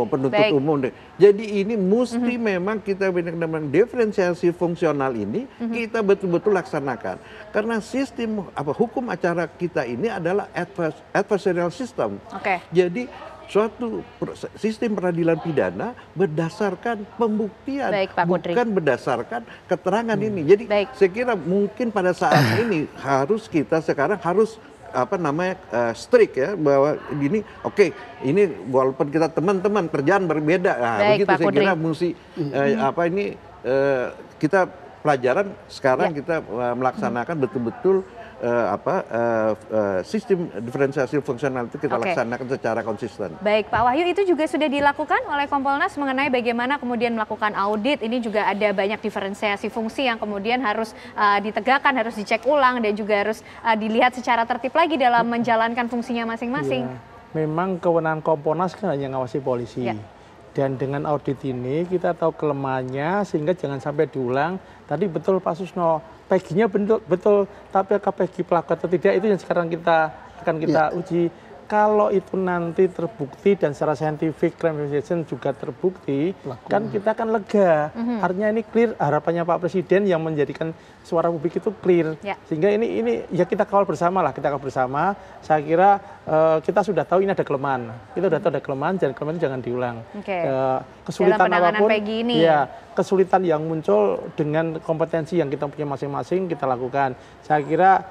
penuntut umum. Jadi ini mesti memang kita dengan diferensiasi fungsional ini kita betul-betul laksanakan. Karena sistem hukum acara kita ini adalah adversarial system. Jadi suatu sistem peradilan pidana berdasarkan pembuktian, bukan berdasarkan keterangan ini. Jadi saya kira mungkin pada saat ini kita sekarang harus strict ya bahwa ini ini walaupun kita teman-teman kerjaan berbeda, begitu saya kira mesti kita pelajaran sekarang kita melaksanakan betul-betul sistem diferensiasi fungsional itu kita laksanakan secara konsisten. Baik, Pak Wahyu, itu juga sudah dilakukan oleh Kompolnas mengenai bagaimana kemudian melakukan audit. Ini juga ada banyak diferensiasi fungsi yang kemudian harus ditegakkan, harus dicek ulang dan juga harus dilihat secara tertib lagi dalam menjalankan fungsinya masing-masing. Memang kewenangan Kompolnas kan hanya ngawasi polisi. Dan dengan audit ini kita tahu kelemahannya sehingga jangan sampai diulang. Tadi betul Pak Susno, Peggy-nya betul, tapi apakah Peggy pelaku atau tidak itu yang sekarang akan kita uji. Kalau itu nanti terbukti dan secara scientific crime investigation juga terbukti, kan kita akan lega. Artinya ini clear, harapannya Pak Presiden yang menjadikan suara publik itu clear. Sehingga ini ya kita kawal bersama lah, Saya kira kita sudah tahu ini ada kelemahan. Kita sudah tahu ada kelemahan, dan kelemahan jangan diulang. Kesulitan apapun, kesulitan yang muncul dengan kompetensi yang kita punya masing-masing kita lakukan. Saya kira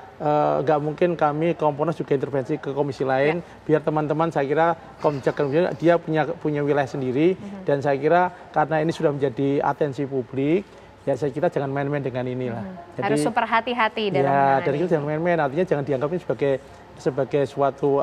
nggak mungkin kami Kompolnas juga intervensi ke komisi lain, biar teman-teman saya kira Komjak dia punya wilayah sendiri, dan saya kira karena ini sudah menjadi atensi publik, ya saya kira jangan main-main dengan inilah. Jadi, harus super hati-hati dalam dan itu jangan main-main, artinya jangan dianggap ini sebagai suatu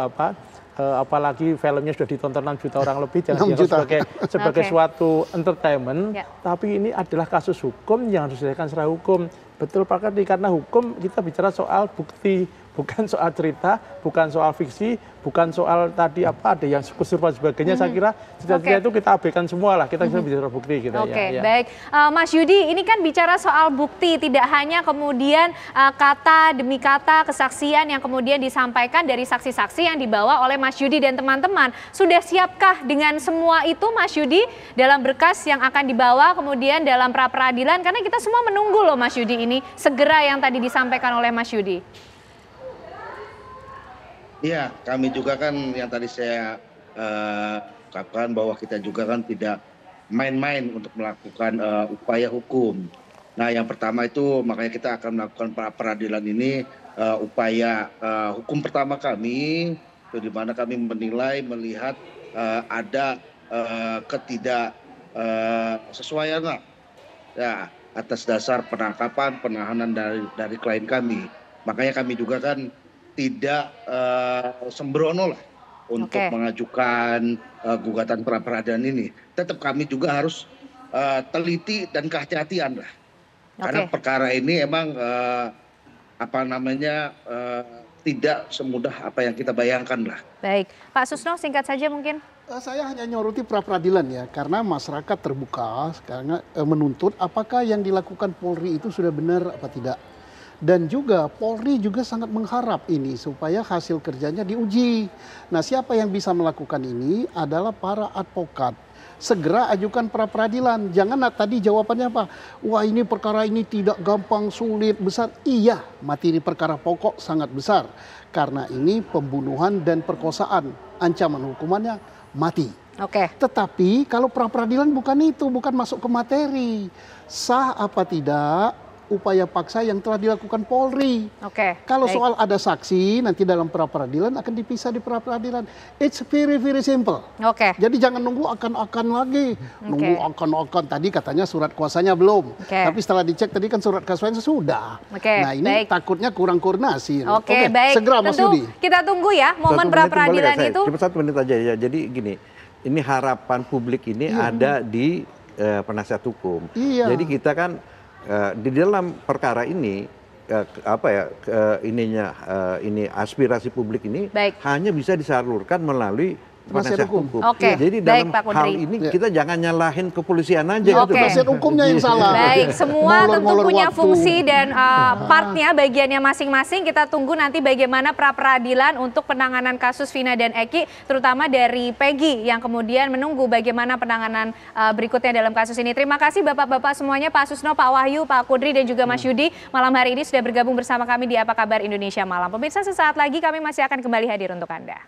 apalagi filmnya sudah ditonton 6 juta orang lebih, jangan dianggap sebagai suatu entertainment, tapi ini adalah kasus hukum yang harus diselesaikan secara hukum. Betul Pak Kardi, karena hukum kita bicara soal bukti bukan soal cerita, bukan soal fiksi, bukan soal tadi apa ada yang kusur dan sebagainya. Saya kira cerita-cerita itu kita abaikan semua lah, kita bisa bicara bukti gitu. Baik. Mas Yudi, ini kan bicara soal bukti, tidak hanya kemudian kata demi kata kesaksian yang kemudian disampaikan dari saksi-saksi yang dibawa oleh Mas Yudi dan teman-teman. Sudah siapkah dengan semua itu Mas Yudi dalam berkas yang akan dibawa kemudian dalam pra-peradilan? Karena kita semua menunggu loh Mas Yudi ini segera yang tadi disampaikan oleh Mas Yudi. Iya, kami juga kan yang tadi saya ungkapkan bahwa kita juga kan tidak main-main untuk melakukan upaya hukum. Nah, yang pertama itu makanya kita akan melakukan peradilan ini upaya hukum pertama kami, itu di mana kami menilai melihat ada ketidaksesuaian ya, atas dasar penangkapan, penahanan dari klien kami. Makanya kami juga kan tidak sembrono lah untuk mengajukan gugatan pra-peradilan ini. Tetap kami juga harus teliti dan kehati-hatian lah. Karena perkara ini emang tidak semudah apa yang kita bayangkan lah. Baik, Pak Susno singkat saja mungkin. Saya hanya nyoroti pra-peradilan ya, karena masyarakat terbuka sekarang menuntut apakah yang dilakukan Polri itu sudah benar apa tidak. Dan juga Polri juga sangat mengharap ini supaya hasil kerjanya diuji. Nah, siapa yang bisa melakukan ini adalah para advokat. Segera ajukan pra-peradilan. Jangan tadi jawabannya apa? Wah, ini perkara ini tidak gampang, sulit, besar. Iya, materi perkara pokok sangat besar. Karena ini pembunuhan dan perkosaan. Ancaman hukumannya mati. Tetapi kalau pra-peradilan bukan itu, bukan masuk ke materi. Sah apa tidak upaya paksa yang telah dilakukan Polri. Kalau soal ada saksi nanti dalam pra-peradilan akan dipisah di pra-peradilan. It's very simple. Jadi jangan nunggu akan lagi. Nunggu akan tadi katanya surat kuasanya belum. Tapi setelah dicek tadi kan surat kuasanya sudah. Nah, ini takutnya kurang koordinasi. Baik. Segera Mas Yudi. Kita tunggu ya momen pra-peradilan itu. Cuma 1 menit aja ya. Jadi gini, ini harapan publik ini ada di penasihat hukum. Jadi kita kan di dalam perkara ini ini aspirasi publik ini hanya bisa disalurkan melalui penasihat hukum. Jadi dalam hal ini kita jangan nyalahin kepolisian aja gitu. Penasihat hukumnya yang salah. Baik, semua tentu punya fungsi dan partnya, bagiannya masing-masing. Kita tunggu nanti bagaimana pra-peradilan untuk penanganan kasus Vina dan Eki, terutama dari Peggy yang kemudian menunggu bagaimana penanganan berikutnya dalam kasus ini. Terima kasih Bapak-Bapak semuanya, Pak Susno, Pak Wahyu, Pak Kudri dan juga Mas Yudi malam hari ini sudah bergabung bersama kami di Apa Kabar Indonesia Malam. Pemirsa, sesaat lagi kami masih akan kembali hadir untuk Anda.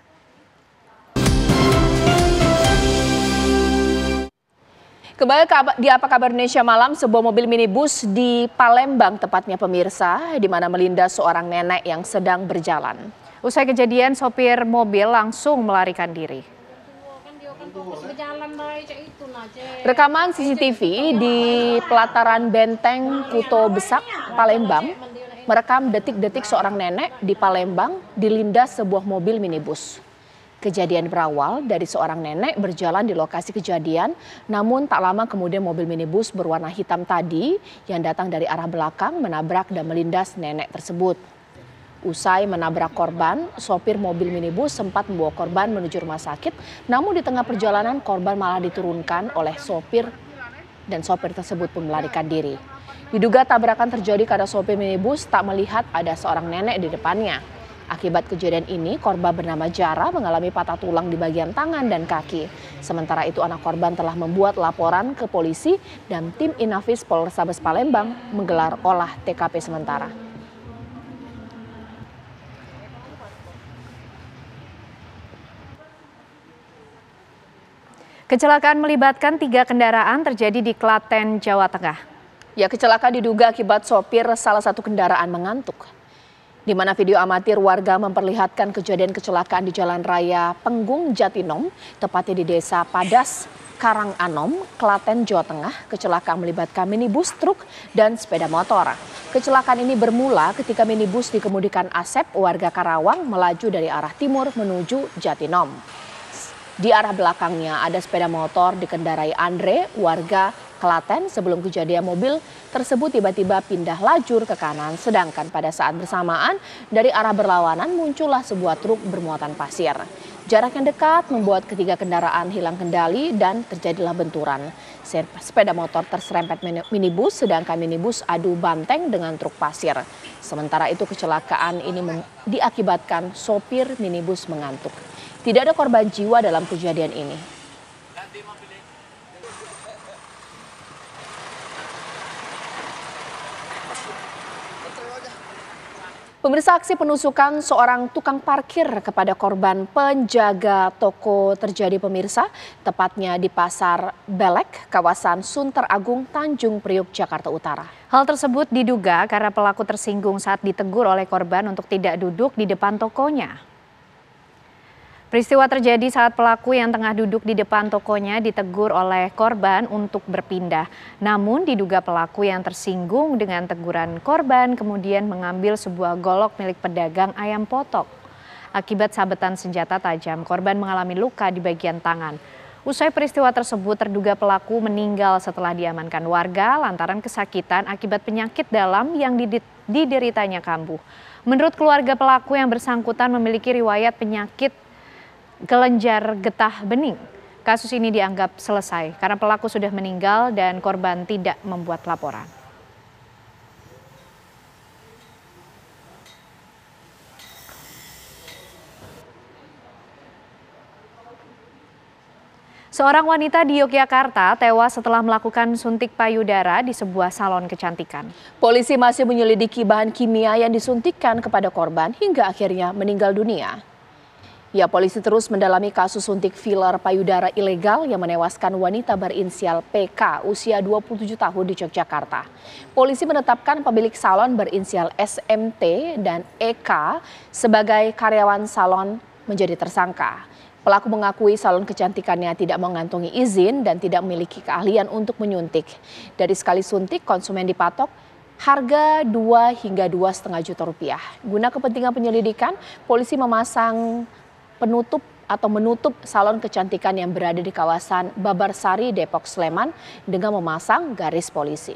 Kembali di Apa Kabar Indonesia Malam, sebuah mobil minibus di Palembang tepatnya pemirsa, di mana melindas seorang nenek yang sedang berjalan. Usai kejadian, sopir mobil langsung melarikan diri. Rekaman CCTV di pelataran Benteng Kuto Besak, Palembang, merekam detik-detik seorang nenek di Palembang dilindas sebuah mobil minibus. Kejadian berawal dari seorang nenek berjalan di lokasi kejadian, namun tak lama kemudian mobil minibus berwarna hitam tadi yang datang dari arah belakang menabrak dan melindas nenek tersebut. Usai menabrak korban, sopir mobil minibus sempat membawa korban menuju rumah sakit, namun di tengah perjalanan korban malah diturunkan oleh sopir dan sopir tersebut pun melarikan diri. Diduga tabrakan terjadi karena sopir minibus tak melihat ada seorang nenek di depannya. Akibat kejadian ini, korban bernama Jara mengalami patah tulang di bagian tangan dan kaki. Sementara itu, anak korban telah membuat laporan ke polisi dan tim Inafis Polrestabes Palembang menggelar olah TKP sementara. Kecelakaan melibatkan 3 kendaraan terjadi di Klaten, Jawa Tengah. Ya, kecelakaan diduga akibat sopir salah satu kendaraan mengantuk. Di mana video amatir warga memperlihatkan kejadian kecelakaan di Jalan Raya Penggung Jatinom, tepatnya di Desa Padas, Karanganom, Klaten, Jawa Tengah. Kecelakaan melibatkan minibus, truk, dan sepeda motor. Kecelakaan ini bermula ketika minibus dikemudikan Asep, warga Karawang, melaju dari arah timur menuju Jatinom. Di arah belakangnya ada sepeda motor dikendarai Andre, warga Klaten. Sebelum kejadian, mobil tersebut tiba-tiba pindah lajur ke kanan. Sedangkan pada saat bersamaan dari arah berlawanan muncullah sebuah truk bermuatan pasir. Jarak yang dekat membuat ketiga kendaraan hilang kendali dan terjadilah benturan. Sepeda motor terserempet minibus, sedangkan minibus adu banteng dengan truk pasir. Sementara itu kecelakaan ini diakibatkan sopir minibus mengantuk. Tidak ada korban jiwa dalam kejadian ini. Pemirsa, aksi penusukan seorang tukang parkir kepada korban penjaga toko terjadi pemirsa, tepatnya di Pasar Belek, kawasan Sunter Agung, Tanjung Priok, Jakarta Utara. Hal tersebut diduga karena pelaku tersinggung saat ditegur oleh korban untuk tidak duduk di depan tokonya. Peristiwa terjadi saat pelaku yang tengah duduk di depan tokonya ditegur oleh korban untuk berpindah. Namun diduga pelaku yang tersinggung dengan teguran korban kemudian mengambil sebuah golok milik pedagang ayam potok. Akibat sabetan senjata tajam, korban mengalami luka di bagian tangan. Usai peristiwa tersebut, terduga pelaku meninggal setelah diamankan warga lantaran kesakitan akibat penyakit dalam yang dideritanya kambuh. Menurut keluarga pelaku, yang bersangkutan memiliki riwayat penyakit kelenjar getah bening. Kasus ini dianggap selesai karena pelaku sudah meninggal dan korban tidak membuat laporan. Seorang wanita di Yogyakarta tewas setelah melakukan suntik payudara di sebuah salon kecantikan. Polisi masih menyelidiki bahan kimia yang disuntikkan kepada korban hingga akhirnya meninggal dunia. Ya, polisi terus mendalami kasus suntik filler payudara ilegal yang menewaskan wanita berinisial PK usia 27 tahun di Yogyakarta. Polisi menetapkan pemilik salon berinisial SMT dan EK sebagai karyawan salon menjadi tersangka. Pelaku mengakui salon kecantikannya tidak mengantongi izin dan tidak memiliki keahlian untuk menyuntik. Dari sekali suntik, konsumen dipatok harga 2 hingga 2,5 juta rupiah. Guna kepentingan penyelidikan, polisi menutup salon kecantikan yang berada di kawasan Babarsari, Depok, Sleman dengan memasang garis polisi.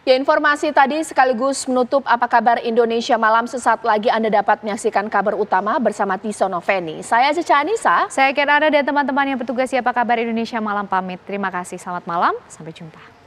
Ya, informasi tadi sekaligus menutup Apa Kabar Indonesia Malam. Sesaat lagi Anda dapat menyaksikan kabar utama bersama Tiso Noveni. Saya Cece Anissa. Saya Ken Ana dan teman-teman yang bertugas di Apa Kabar Indonesia Malam pamit. Terima kasih, selamat malam, sampai jumpa.